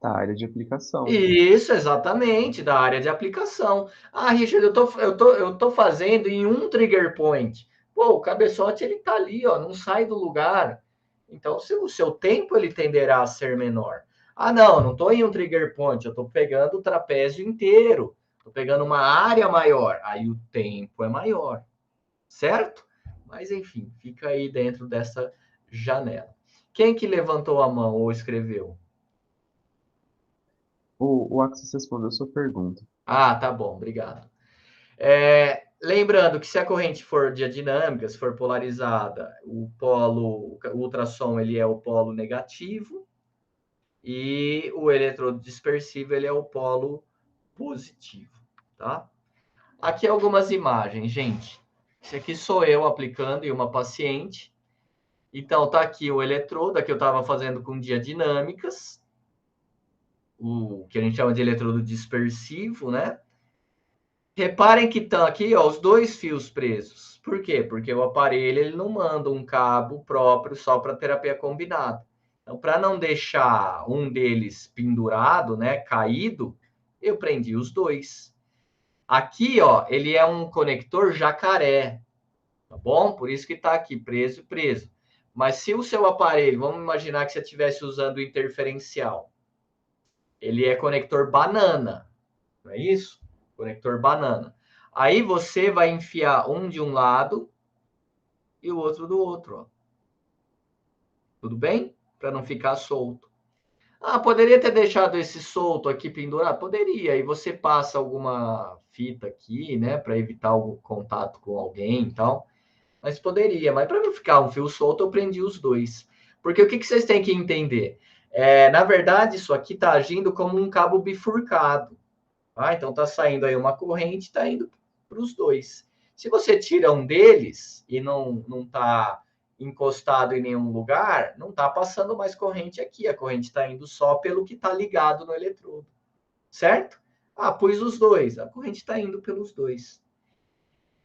Da área de aplicação.
Isso, exatamente, da área de aplicação. Ah, Richard, eu tô fazendo em um trigger point. Pô, o cabeçote, ele tá ali, ó, não sai do lugar. Então, o seu tempo, ele tenderá a ser menor. Ah, não tô em um trigger point, eu tô pegando o trapézio inteiro. Tô pegando uma área maior. Aí o tempo é maior, certo? Mas, enfim, fica aí dentro dessa janela. Quem que levantou a mão ou escreveu?
O Axis respondeu sua pergunta.
Ah, tá bom, obrigado. Lembrando que se a corrente for diadinâmica, se for polarizada, o ultrassom ele é o polo negativo e o eletrodo dispersivo ele é o polo positivo, tá? Aqui algumas imagens, gente. Esse aqui sou eu aplicando em uma paciente. Então tá aqui o eletrodo, aqui eu estava fazendo com diadinâmicas, o que a gente chama de eletrodo dispersivo, né? Reparem que estão aqui, ó, os dois fios presos. Por quê? Porque o aparelho ele não manda um cabo próprio só para terapia combinada. Então, para não deixar um deles pendurado, né, caído, eu prendi os dois. Aqui, ó, ele é um conector jacaré, tá bom? Por isso que está aqui preso, preso. Mas se o seu aparelho, vamos imaginar que você estivesse usando o interferencial, ele é conector banana, não é isso? Conector banana. Aí você vai enfiar um de um lado e o outro do outro, ó. Tudo bem? Para não ficar solto. Ah, poderia ter deixado esse solto aqui pendurado? Poderia. Aí você passa alguma fita aqui, né, para evitar o contato com alguém e tal. Mas poderia. Mas para não ficar um fio solto, eu prendi os dois. Porque o que vocês têm que entender? Na verdade, isso aqui está agindo como um cabo bifurcado. Ah, então está saindo aí uma corrente, está indo para os dois. Se você tira um deles e não está encostado em nenhum lugar, não está passando mais corrente aqui. A corrente está indo só pelo que está ligado no eletrodo. Certo? Ah, pus os dois. A corrente está indo pelos dois.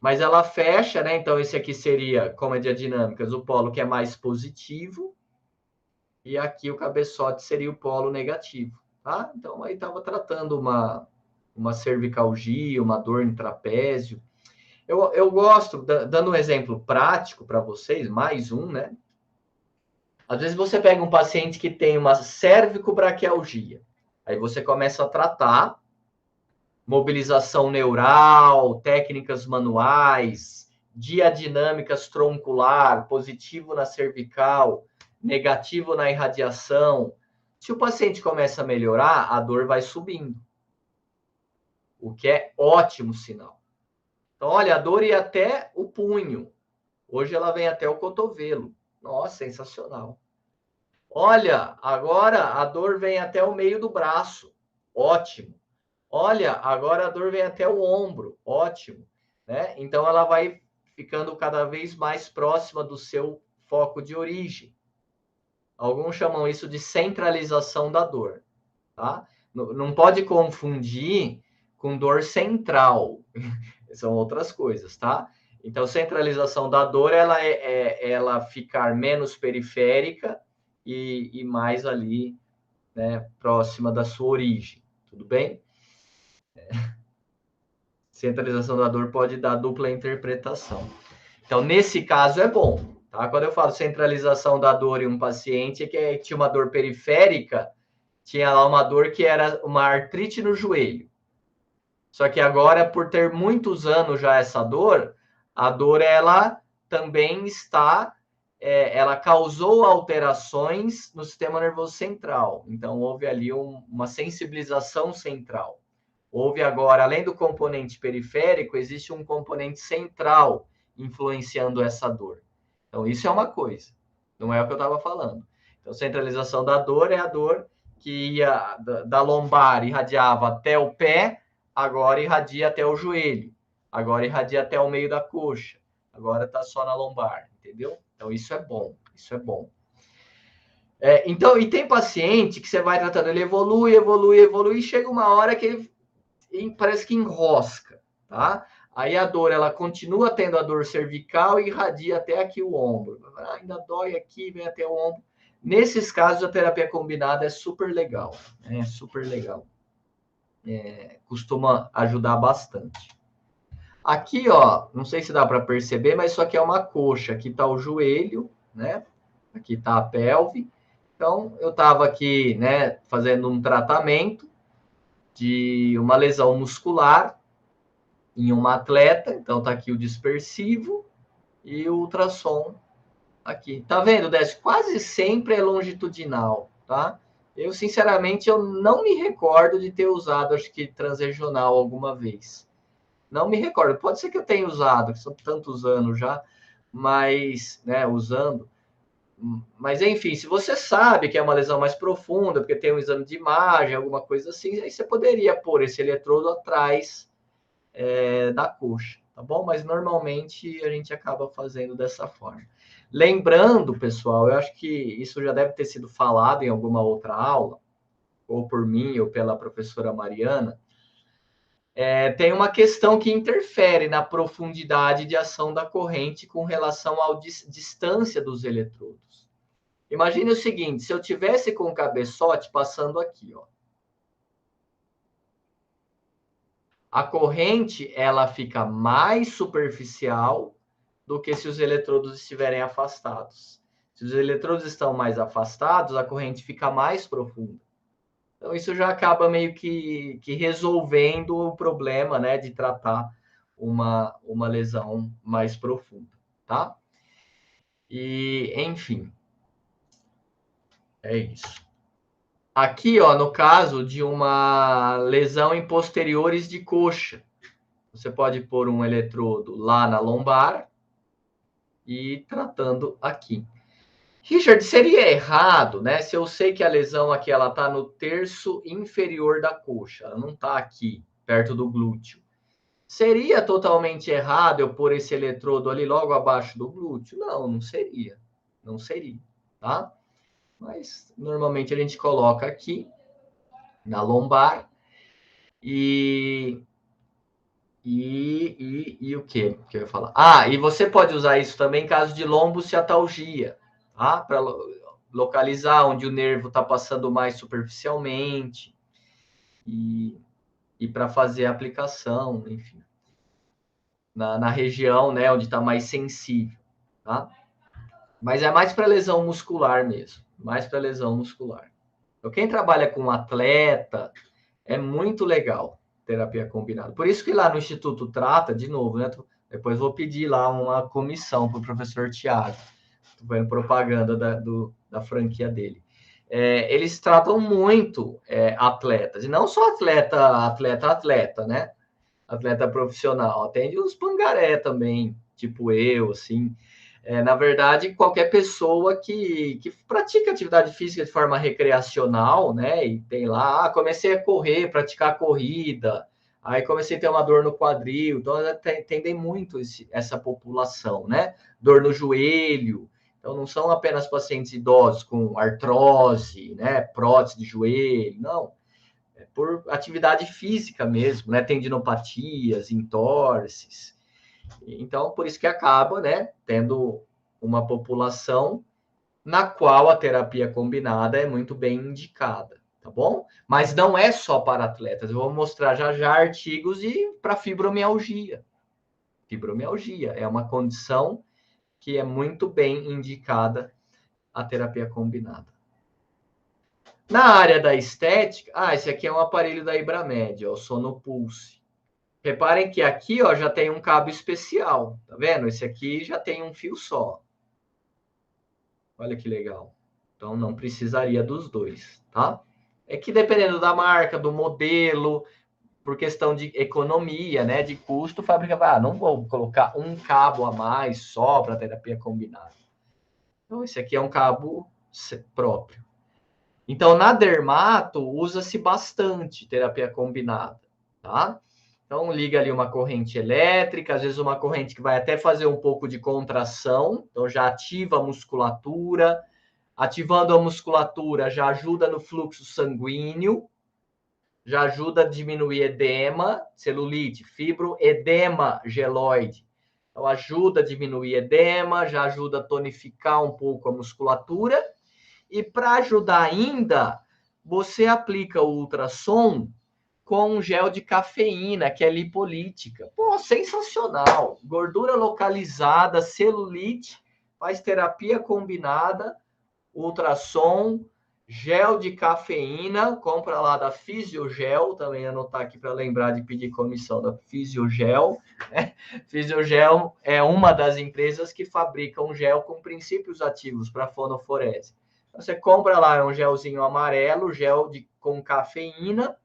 Mas ela fecha, né? Então, esse aqui seria, como é de dinâmicas, o polo que é mais positivo. E aqui o cabeçote seria o polo negativo. Tá? Então, aí estava tratando uma cervicalgia, uma dor em trapézio. Eu gosto, dando um exemplo prático para vocês, mais um, né? Às vezes você pega um paciente que tem uma cervicobraquialgia, aí você começa a tratar, mobilização neural, técnicas manuais, diadinâmicas troncular, positivo na cervical, negativo na irradiação. Se o paciente começa a melhorar, a dor vai subindo, o que é ótimo sinal. Então, olha, a dor ia até o punho. Hoje ela vem até o cotovelo. Nossa, sensacional. Olha, agora a dor vem até o meio do braço. Ótimo. Olha, agora a dor vem até o ombro. Ótimo. Né? Então, ela vai ficando cada vez mais próxima do seu foco de origem. Alguns chamam isso de centralização da dor. Tá? Não pode confundir com dor central. São outras coisas, tá? Então, centralização da dor, ela ficar menos periférica e mais ali, né, próxima da sua origem. Tudo bem? Centralização da dor pode dar dupla interpretação. Então, nesse caso, é bom. Tá? Quando eu falo centralização da dor em um paciente, é que tinha uma dor periférica, tinha lá uma dor que era uma artrite no joelho. Só que agora, por ter muitos anos já essa dor, a dor, ela também está... ela causou alterações no sistema nervoso central. Então, houve ali uma sensibilização central. Houve agora, além do componente periférico, existe um componente central influenciando essa dor. Então, isso é uma coisa. Não é o que eu estava falando. Então, centralização da dor é a dor que ia da lombar, irradiava até o pé, agora irradia até o joelho. Agora irradia até o meio da coxa. Agora está só na lombar, entendeu? Então, isso é bom. Isso é bom. Então, e tem paciente que você vai tratando, ele evolui, e chega uma hora que ele parece que enrosca, tá? Aí a dor, ela continua tendo a dor cervical e irradia até aqui o ombro. Ainda dói aqui, vem até o ombro. Nesses casos, a terapia combinada é super legal. É super legal. Costuma ajudar bastante. Aqui, ó, não sei se dá para perceber, mas isso aqui é uma coxa. Aqui está o joelho, né? Aqui está a pelve. Então, eu estava aqui, né, fazendo um tratamento de uma lesão muscular em uma atleta. Então, tá aqui o dispersivo e o ultrassom aqui. Tá vendo, Décio? Quase sempre é longitudinal, tá? Eu, sinceramente, eu não me recordo de ter usado, acho que, transregional alguma vez. Não me recordo. Pode ser que eu tenha usado, que são tantos anos já, mas, né, usando. Mas, enfim, se você sabe que é uma lesão mais profunda, porque tem um exame de imagem, alguma coisa assim, aí você poderia pôr esse eletrodo atrás da coxa, tá bom? Mas, normalmente, a gente acaba fazendo dessa forma. Lembrando, pessoal, eu acho que isso já deve ter sido falado em alguma outra aula, ou por mim, ou pela professora Mariana, tem uma questão que interfere na profundidade de ação da corrente com relação à distância dos eletrodos. Imagine o seguinte, se eu tivesse com o cabeçote passando aqui, ó. A corrente, ela fica mais superficial do que se os eletrodos estiverem afastados. Se os eletrodos estão mais afastados, a corrente fica mais profunda. Então, isso já acaba meio que resolvendo o problema, né, de tratar uma lesão mais profunda, tá? E, enfim, é isso. Aqui, ó, no caso de uma lesão em posteriores de coxa, você pode pôr um eletrodo lá na lombar e tratando aqui. Richard, seria errado, né? Se eu sei que a lesão aqui ela está no terço inferior da coxa, ela não está aqui, perto do glúteo. Seria totalmente errado eu pôr esse eletrodo ali logo abaixo do glúteo? Não, não seria. Não seria, tá? Mas normalmente a gente coloca aqui na lombar e o que eu ia falar? Ah, e você pode usar isso também em caso de lombociatalgia, tá? Para localizar onde o nervo está passando mais superficialmente e para fazer a aplicação, enfim, na região, né, onde está mais sensível, tá? Mas é mais para lesão muscular mesmo, mais para lesão muscular. Então, quem trabalha com atleta é muito legal terapia combinada. Por isso que lá no Instituto trata, de novo, né? Depois vou pedir lá uma comissão para o professor Tiago. Estou vendo propaganda da franquia dele. Eles tratam muito atletas, e não só atleta, né? Atleta profissional. Atende uns pangaré também, tipo eu, assim. Na verdade, qualquer pessoa que pratica atividade física de forma recreacional, né? E tem lá, comecei a correr, praticar corrida, aí comecei a ter uma dor no quadril, então tendem muito essa população, né? Dor no joelho. Então, não são apenas pacientes idosos com artrose, né? Prótese de joelho, não. É por atividade física mesmo, né? Tendinopatias, entorses. Então, por isso que acaba, né, tendo uma população na qual a terapia combinada é muito bem indicada, tá bom? Mas não é só para atletas. Eu vou mostrar já já artigos e para fibromialgia. Fibromialgia é uma condição que é muito bem indicada a terapia combinada. Na área da estética, esse aqui é um aparelho da Ibramed, o Sonopulse. Reparem que aqui, ó, já tem um cabo especial, tá vendo? Esse aqui já tem um fio só. Olha que legal. Então, não precisaria dos dois, tá? É que dependendo da marca, do modelo, por questão de economia, né, de custo, a fábrica vai, não vou colocar um cabo a mais só para terapia combinada. Então, esse aqui é um cabo próprio. Então, na dermato, usa-se bastante terapia combinada, tá? Então, liga ali uma corrente elétrica, às vezes uma corrente que vai até fazer um pouco de contração, então já ativa a musculatura. Ativando a musculatura, já ajuda no fluxo sanguíneo, já ajuda a diminuir edema, celulite, fibroedema geloide. Então, ajuda a diminuir edema, já ajuda a tonificar um pouco a musculatura. E para ajudar ainda, você aplica o ultrassom com um gel de cafeína, que é lipolítica. Pô, sensacional! Gordura localizada, celulite, faz terapia combinada, ultrassom, gel de cafeína, compra lá da Fisiogel, também anotar aqui para lembrar de pedir comissão da Fisiogel. Né? Fisiogel é uma das empresas que fabrica um gel com princípios ativos para fonoforese. Você compra lá um gelzinho amarelo, com cafeína,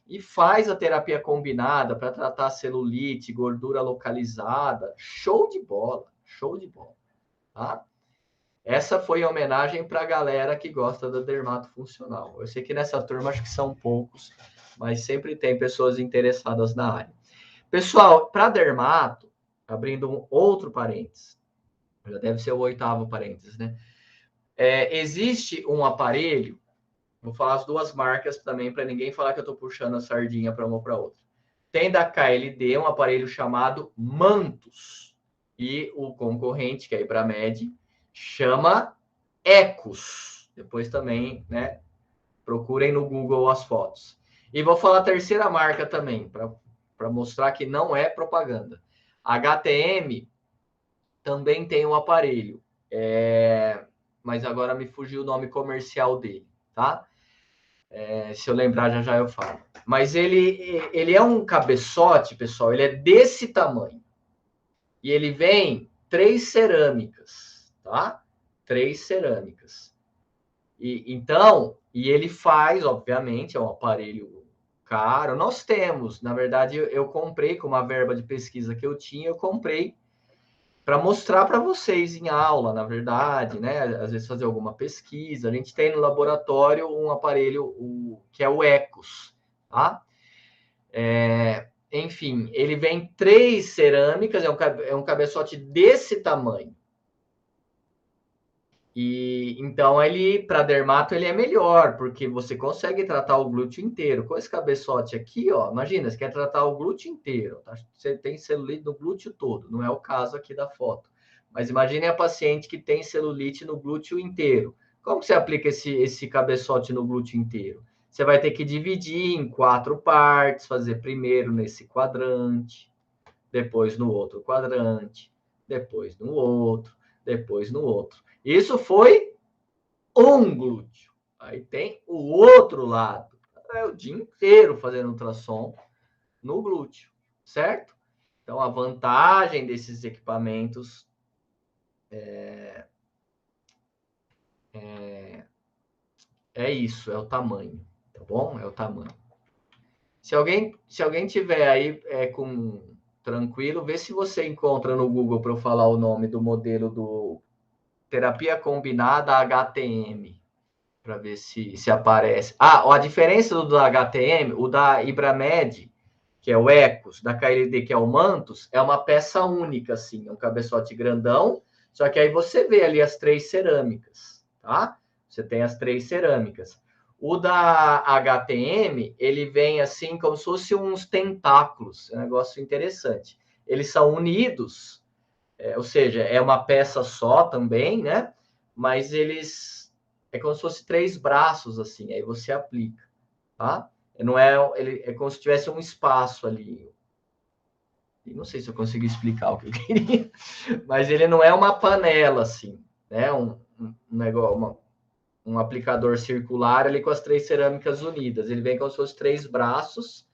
e faz a terapia combinada para tratar celulite, gordura localizada. Show de bola, show de bola. Tá? Essa foi a homenagem para a galera que gosta da dermato funcional. Eu sei que nessa turma acho que são poucos, mas sempre tem pessoas interessadas na área. Pessoal, para dermato, abrindo um outro parênteses, já deve ser o 8º parênteses, né? Existe um aparelho, vou falar as duas marcas também, para ninguém falar que eu estou puxando a sardinha para uma ou para outra. Tem da KLD um aparelho chamado Mantus, e o concorrente, que é a Ibramed, chama Ecos. Depois também, né? Procurem no Google as fotos. E vou falar a terceira marca também, para mostrar que não é propaganda. A HTM também tem um aparelho, mas agora me fugiu o nome comercial dele, tá? Se eu lembrar, já já eu falo. Mas ele é um cabeçote, pessoal, ele é desse tamanho. E ele vem 3 cerâmicas, tá? 3 cerâmicas. E ele faz, obviamente, é um aparelho caro. Nós temos, na verdade, eu comprei com uma verba de pesquisa que eu tinha, eu comprei para mostrar para vocês em aula, na verdade, né? Às vezes fazer alguma pesquisa. A gente tem no laboratório um aparelho que é o Ecos, tá? Enfim, ele vem 3 cerâmicas, é um cabeçote desse tamanho. E então ele, para dermato, ele é melhor, porque você consegue tratar o glúteo inteiro. Com esse cabeçote aqui, ó, imagina, você quer tratar o glúteo inteiro, tá? Você tem celulite no glúteo todo, não é o caso aqui da foto. Mas imagine a paciente que tem celulite no glúteo inteiro. Como você aplica esse cabeçote no glúteo inteiro? Você vai ter que dividir em 4 partes, fazer primeiro nesse quadrante, depois no outro quadrante, depois no outro, depois no outro. Isso foi um glúteo. Aí tem o outro lado. É o dia inteiro fazendo ultrassom no glúteo, certo? Então, a vantagem desses equipamentos é isso, é o tamanho, tá bom? É o tamanho. Se alguém tiver aí com tranquilo. Vê se você encontra no Google para eu falar o nome do modelo do terapia combinada HTM, para ver se aparece. A diferença do HTM, o da Ibramed, que é o Ecos, da KLD, que é o Mantos, é uma peça única, assim, é um cabeçote grandão, só que aí você vê ali as 3 cerâmicas, tá? Você tem as 3 cerâmicas. O da HTM, ele vem assim como se fosse uns tentáculos, é um negócio interessante. Eles são unidos, ou seja, é uma peça só também, né? Mas eles é como se fosse 3 braços assim, aí você aplica, tá? Não é, ele é como se tivesse um espaço ali. E não sei se eu consegui explicar o que eu queria, mas ele não é uma panela assim, né? Um negócio, um aplicador circular ali com as 3 cerâmicas unidas. Ele vem como se fosse 3 braços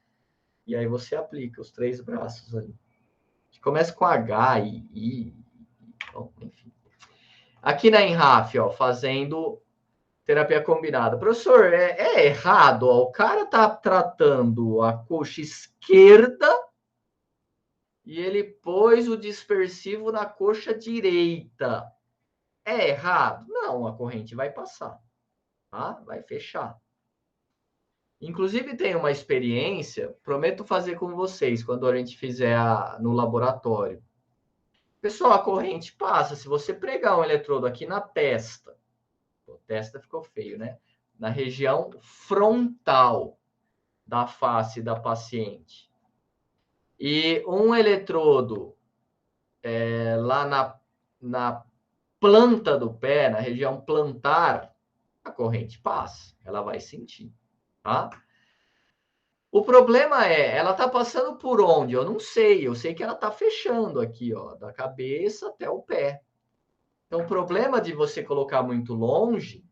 e aí você aplica os 3 braços ali. Começa com H e I, bom, enfim. Aqui na Enraf, ó, fazendo terapia combinada. Professor, é errado, ó, o cara tá tratando a coxa esquerda e ele pôs o dispersivo na coxa direita. É errado? Não, a corrente vai passar, tá? Vai fechar. Inclusive, tem uma experiência, prometo fazer com vocês quando a gente fizer no laboratório. Pessoal, a corrente passa. Se você pregar um eletrodo aqui na testa, a testa ficou feio, né? Na região frontal da face da paciente. E um eletrodo lá na planta do pé, na região plantar, a corrente passa. Ela vai sentir, tá? O problema ela tá passando por onde? Eu não sei. Eu sei que ela tá fechando aqui, ó, da cabeça até o pé. Então, o problema de você colocar muito longe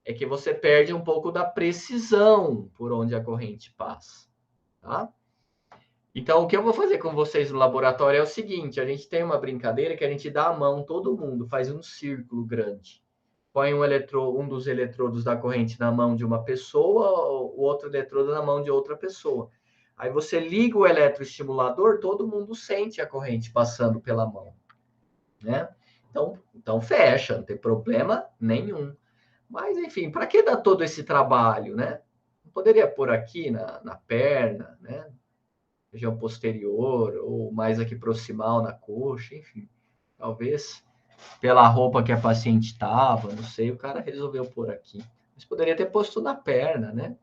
é que você perde um pouco da precisão por onde a corrente passa, tá? Então, o que eu vou fazer com vocês no laboratório é o seguinte: a gente tem uma brincadeira que a gente dá a mão, todo mundo faz um círculo grande. Põe um dos eletrodos da corrente na mão de uma pessoa, o outro eletrodo na mão de outra pessoa. Aí você liga o eletroestimulador, todo mundo sente a corrente passando pela mão, né? Então fecha, não tem problema nenhum. Mas, enfim, para que dar todo esse trabalho, né? Poderia pôr aqui na perna, né? Região posterior, ou mais aqui proximal na coxa, enfim. Talvez pela roupa que a paciente estava, não sei, o cara resolveu pôr aqui. Mas poderia ter posto na perna, né?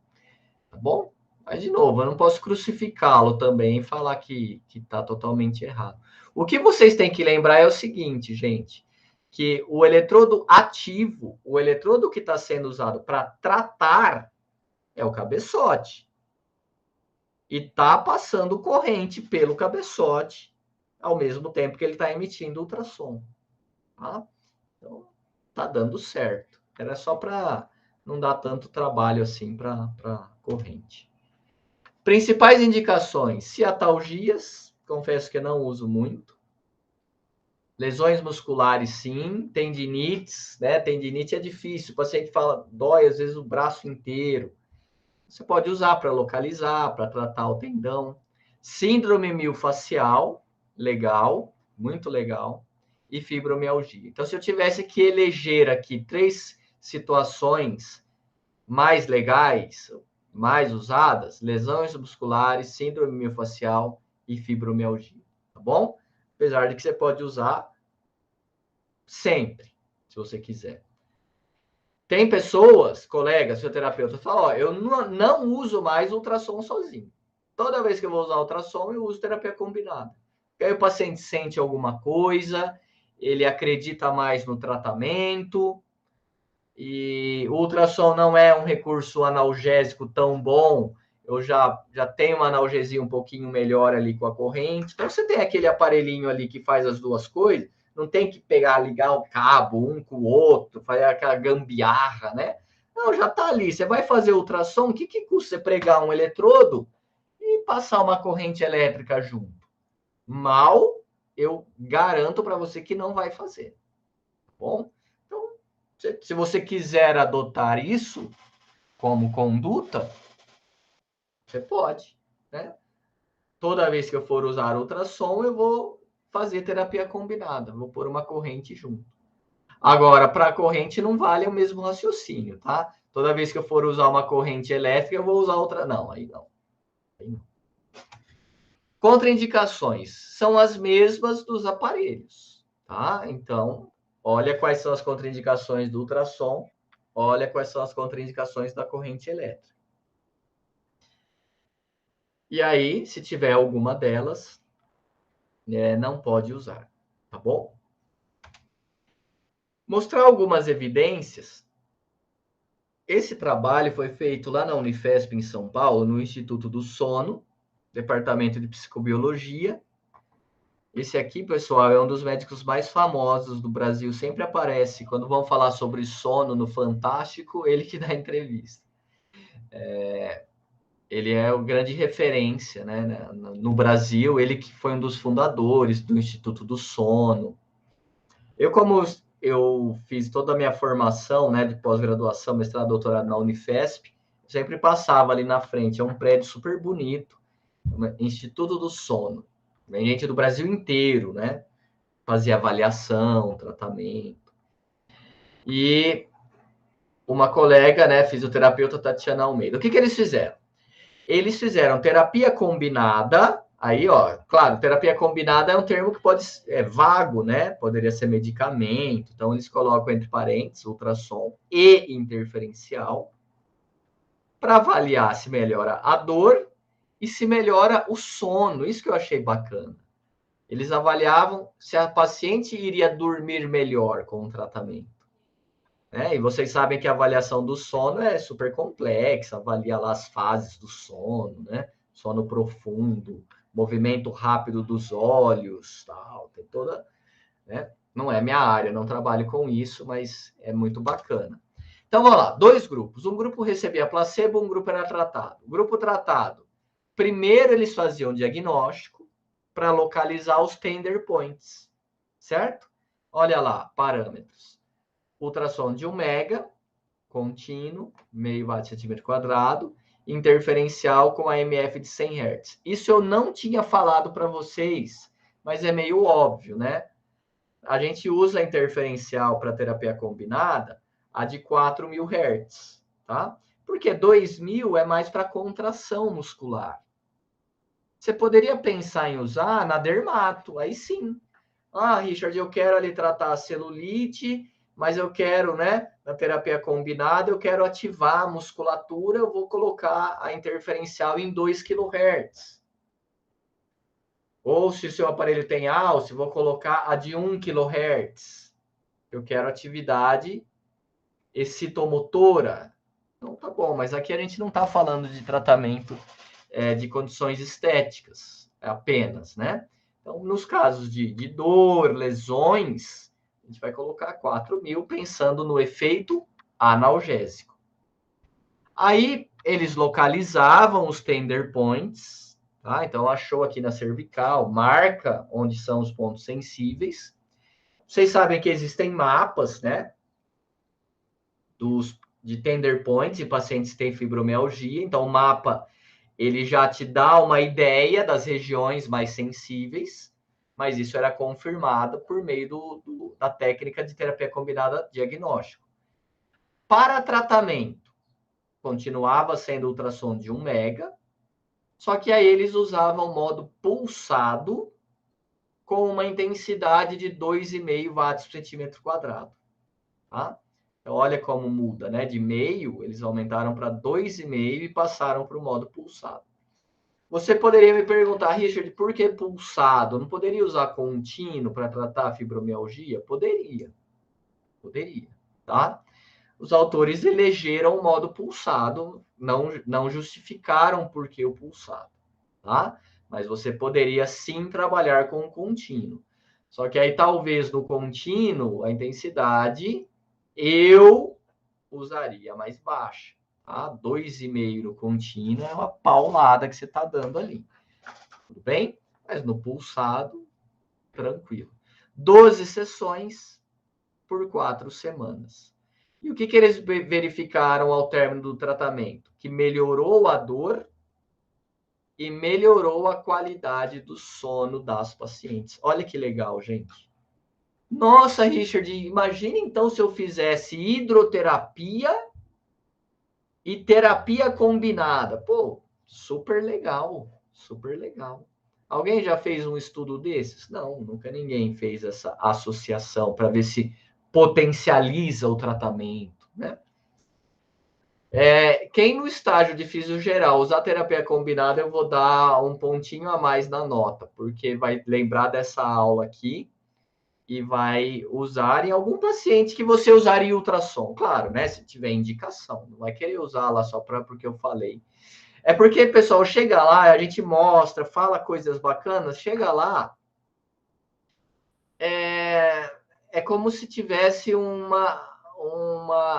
Tá bom? Mas, de novo, eu não posso crucificá-lo também e falar que está totalmente errado. O que vocês têm que lembrar é o seguinte, gente, que o eletrodo ativo, o eletrodo que está sendo usado para tratar, é o cabeçote. E está passando corrente pelo cabeçote, ao mesmo tempo que ele está emitindo ultrassom. Tá? Então, está dando certo. Era só para não dar tanto trabalho assim para corrente. Principais indicações: ciatalgias, confesso que eu não uso muito. Lesões musculares, sim. Tendinites, né? Tendinite é difícil. O paciente fala, dói às vezes o braço inteiro. Você pode usar para localizar, para tratar o tendão. Síndrome miofascial, legal, muito legal. E fibromialgia. Então, se eu tivesse que eleger aqui 3 situações mais legais, mais usadas: lesões musculares, síndrome miofascial e fibromialgia, tá bom? Apesar de que você pode usar sempre, se você quiser. Tem pessoas, colegas, fisioterapeutas, que falam, ó, eu não uso mais ultrassom sozinho. Toda vez que eu vou usar ultrassom, eu uso terapia combinada. Porque aí o paciente sente alguma coisa, ele acredita mais no tratamento, e o ultrassom não é um recurso analgésico tão bom. Eu já tenho uma analgesia um pouquinho melhor ali com a corrente. Então, você tem aquele aparelhinho ali que faz as duas coisas, não tem que pegar, ligar o cabo um com o outro, fazer aquela gambiarra, né? Não, já está ali. Você vai fazer ultrassom, o que custa você pregar um eletrodo e passar uma corrente elétrica junto? Mal, eu garanto para você que não vai fazer. Tá bom? Então, se você quiser adotar isso como conduta, você pode, né? toda vez que eu for usar ultrassom, eu vou fazer terapia combinada, vou pôr uma corrente junto. Agora, para a corrente não vale o mesmo raciocínio, tá? Toda vez que eu for usar uma corrente elétrica, eu vou usar outra. Não, aí não. Aí não. Contraindicações são as mesmas dos aparelhos, tá? Então, olha quais são as contraindicações do ultrassom, olha quais são as contraindicações da corrente elétrica. E aí, se tiver alguma delas, não pode usar, tá bom? Mostrar algumas evidências. Esse trabalho foi feito lá na Unifesp, em São Paulo, no Instituto do Sono, Departamento de Psicobiologia. Esse aqui, pessoal, é um dos médicos mais famosos do Brasil. Sempre aparece, quando vão falar sobre sono no Fantástico, ele que dá entrevista. Ele é o grande referência, né, no Brasil. Ele que foi um dos fundadores do Instituto do Sono. Como eu fiz toda a minha formação, né, de pós-graduação, mestrado, doutorado na Unifesp, sempre passava ali na frente. É um prédio super bonito, Instituto do Sono. Vem gente do Brasil inteiro, né? Fazia avaliação, tratamento. E uma colega, né, fisioterapeuta, Tatiana Almeida. O que eles fizeram? Eles fizeram terapia combinada. Aí, ó, claro, terapia combinada é um termo que é vago, né? Poderia ser medicamento. Então, eles colocam entre parênteses ultrassom e interferencial para avaliar se melhora a dor e se melhora o sono. Isso que eu achei bacana. Eles avaliavam se a paciente iria dormir melhor com o tratamento. E vocês sabem que a avaliação do sono é super complexa, avalia lá as fases do sono, né? Sono profundo, movimento rápido dos olhos, tal, tem toda, né? Não é minha área, não trabalho com isso, mas é muito bacana. Então, vamos lá, 2 grupos. Um grupo recebia placebo, um grupo era tratado. O grupo tratado, primeiro eles faziam diagnóstico para localizar os tender points, certo? Olha lá, parâmetros. Ultrassom de 1 mega, contínuo, meio watt centímetro quadrado, interferencial com AMF de 100 Hz. Isso eu não tinha falado para vocês, mas é meio óbvio, né? A gente usa a interferencial para terapia combinada, a de 4.000 Hz, tá? Porque 2.000 é mais para contração muscular. Você poderia pensar em usar na dermato, aí sim. Ah, Richard, eu quero ali tratar a celulite, mas eu quero, né, na terapia combinada, eu quero ativar a musculatura, eu vou colocar a interferencial em 2 kHz. Ou se o seu aparelho tem alce, vou colocar a de 1 kHz. Eu quero atividade excitomotora. Então, tá bom, mas aqui a gente não está falando de tratamento de condições estéticas apenas, né? Então, nos casos de dor, lesões, a gente vai colocar 4.000 pensando no efeito analgésico. Aí, eles localizavam os tender points, tá? Então, achou aqui na cervical, marca onde são os pontos sensíveis. Vocês sabem que existem mapas, né? De tender points em pacientes que têm fibromialgia. Então, o mapa ele já te dá uma ideia das regiões mais sensíveis, mas isso era confirmado por meio da técnica de terapia combinada diagnóstico. Para tratamento, continuava sendo ultrassom de 1 mega, só que aí eles usavam o modo pulsado com uma intensidade de 2,5 watts por centímetro quadrado. Tá? Então, olha como muda, né? De meio, eles aumentaram para 2,5 e passaram para o modo pulsado. Você poderia me perguntar, Richard, por que pulsado? Não poderia usar contínuo para tratar a fibromialgia? Poderia, tá? Os autores elegeram o modo pulsado, não justificaram por que o pulsado, tá? Mas você poderia sim trabalhar com o contínuo. Só que aí talvez no contínuo a intensidade eu usaria mais baixa. Tá? 2,5 no contínuo é uma paulada que você está dando ali. Tudo bem? Mas no pulsado, tranquilo. 12 sessões por 4 semanas. E o que eles verificaram ao término do tratamento? Que melhorou a dor e melhorou a qualidade do sono das pacientes. Olha que legal, gente. Nossa, Richard, imagina então se eu fizesse hidroterapia e terapia combinada. Pô, super legal, super legal. Alguém já fez um estudo desses? Não, nunca ninguém fez essa associação para ver se potencializa o tratamento, né? Quem no estágio de físio geral usar terapia combinada, eu vou dar um pontinho a mais na nota, porque vai lembrar dessa aula aqui e vai usar em algum paciente que você usaria ultrassom. Claro, né? Se tiver indicação, não vai querer usar lá só porque eu falei. É porque, pessoal, chega lá, a gente mostra, fala coisas bacanas, chega lá, é como se tivesse uma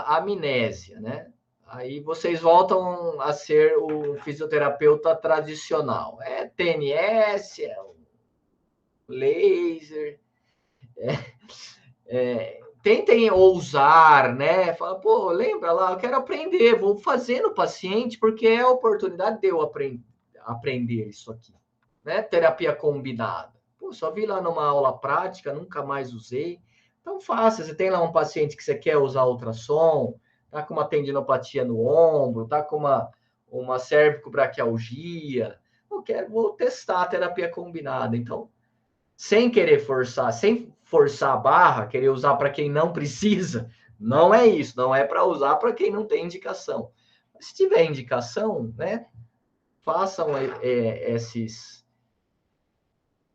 amnésia, né? Aí vocês voltam a ser o fisioterapeuta tradicional. É TNS, é laser. Tentem ousar, né? Fala, pô, lembra lá, eu quero aprender, vou fazer no paciente, porque é a oportunidade de eu aprender isso aqui, né? Terapia combinada. Pô, só vi lá numa aula prática, nunca mais usei. Então faça, você tem lá um paciente que você quer usar ultrassom, tá com uma tendinopatia no ombro, tá com uma cervicobraquialgia, vou testar a terapia combinada. Então, sem querer forçar, sem forçar a barra, querer usar para quem não precisa, não é isso, não é para usar para quem não tem indicação. Mas se tiver indicação, né, façam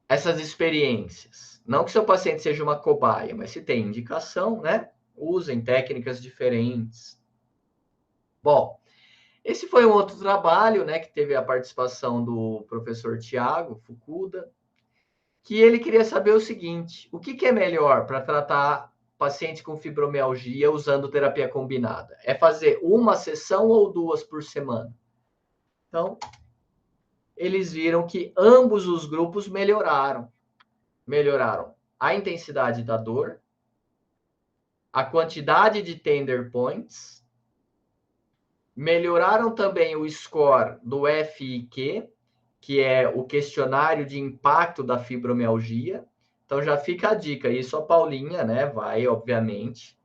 essas experiências. Não que seu paciente seja uma cobaia, mas se tem indicação, né, usem técnicas diferentes. Bom, esse foi um outro trabalho, né, que teve a participação do professor Tiago Fukuda, que ele queria saber o seguinte: o que é melhor para tratar paciente com fibromialgia usando terapia combinada? É fazer uma sessão ou duas por semana? Então, eles viram que ambos os grupos melhoraram. Melhoraram a intensidade da dor, a quantidade de tender points, melhoraram também o score do FIQ, que é o questionário de impacto da fibromialgia. Então já fica a dica, isso a Paulinha, né, vai obviamente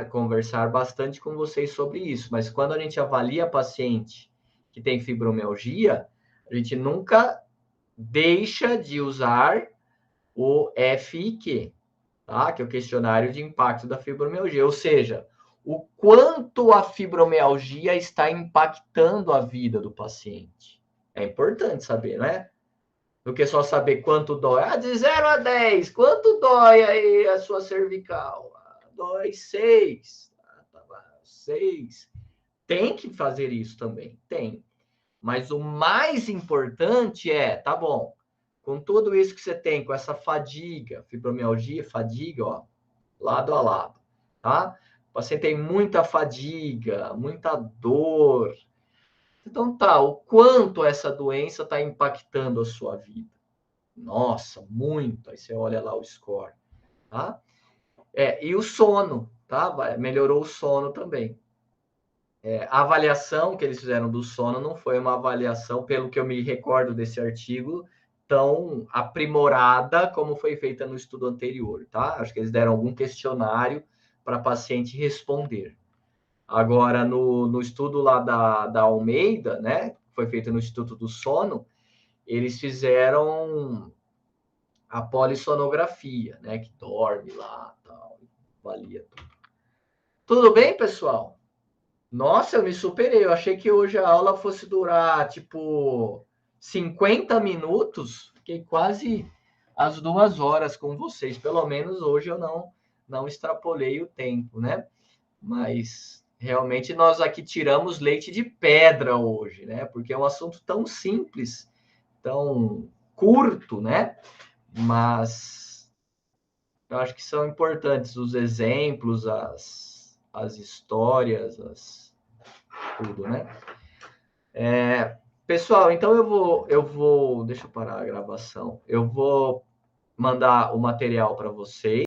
conversar bastante com vocês sobre isso, mas quando a gente avalia paciente que tem fibromialgia, a gente nunca deixa de usar o FIQ, tá? Que é o questionário de impacto da fibromialgia, ou seja, o quanto a fibromialgia está impactando a vida do paciente. É importante saber, né? Do que só saber quanto dói. Ah, de 0 a 10, quanto dói aí a sua cervical? Ah, dói 6. Ah, tá lá, 6. Tem que fazer isso também, tem. Mas o mais importante tá bom, com tudo isso que você tem, com essa fadiga, fibromialgia, fadiga, ó, lado a lado, tá? O paciente tem muita fadiga, muita dor. Então tá, o quanto essa doença está impactando a sua vida? Nossa, muito. Aí você olha lá o score, tá? E o sono, tá? Melhorou o sono também. A avaliação que eles fizeram do sono não foi uma avaliação, pelo que eu me recordo desse artigo, tão aprimorada como foi feita no estudo anterior, tá? Acho que eles deram algum questionário para paciente responder. Agora, no estudo lá da Almeida, né? Foi feito no Instituto do Sono, eles fizeram a polissonografia, né? Que dorme lá, tal, avalia tudo. Tudo bem, pessoal? Nossa, eu me superei. Eu achei que hoje a aula fosse durar, tipo, 50 minutos. Fiquei quase as 2 horas com vocês. Pelo menos hoje eu não extrapolei o tempo, né? Mas realmente nós aqui tiramos leite de pedra hoje, né? Porque é um assunto tão simples, tão curto, né? Mas eu acho que são importantes os exemplos, as histórias, tudo, né? Pessoal, então deixa eu parar a gravação. Eu vou mandar o material para vocês.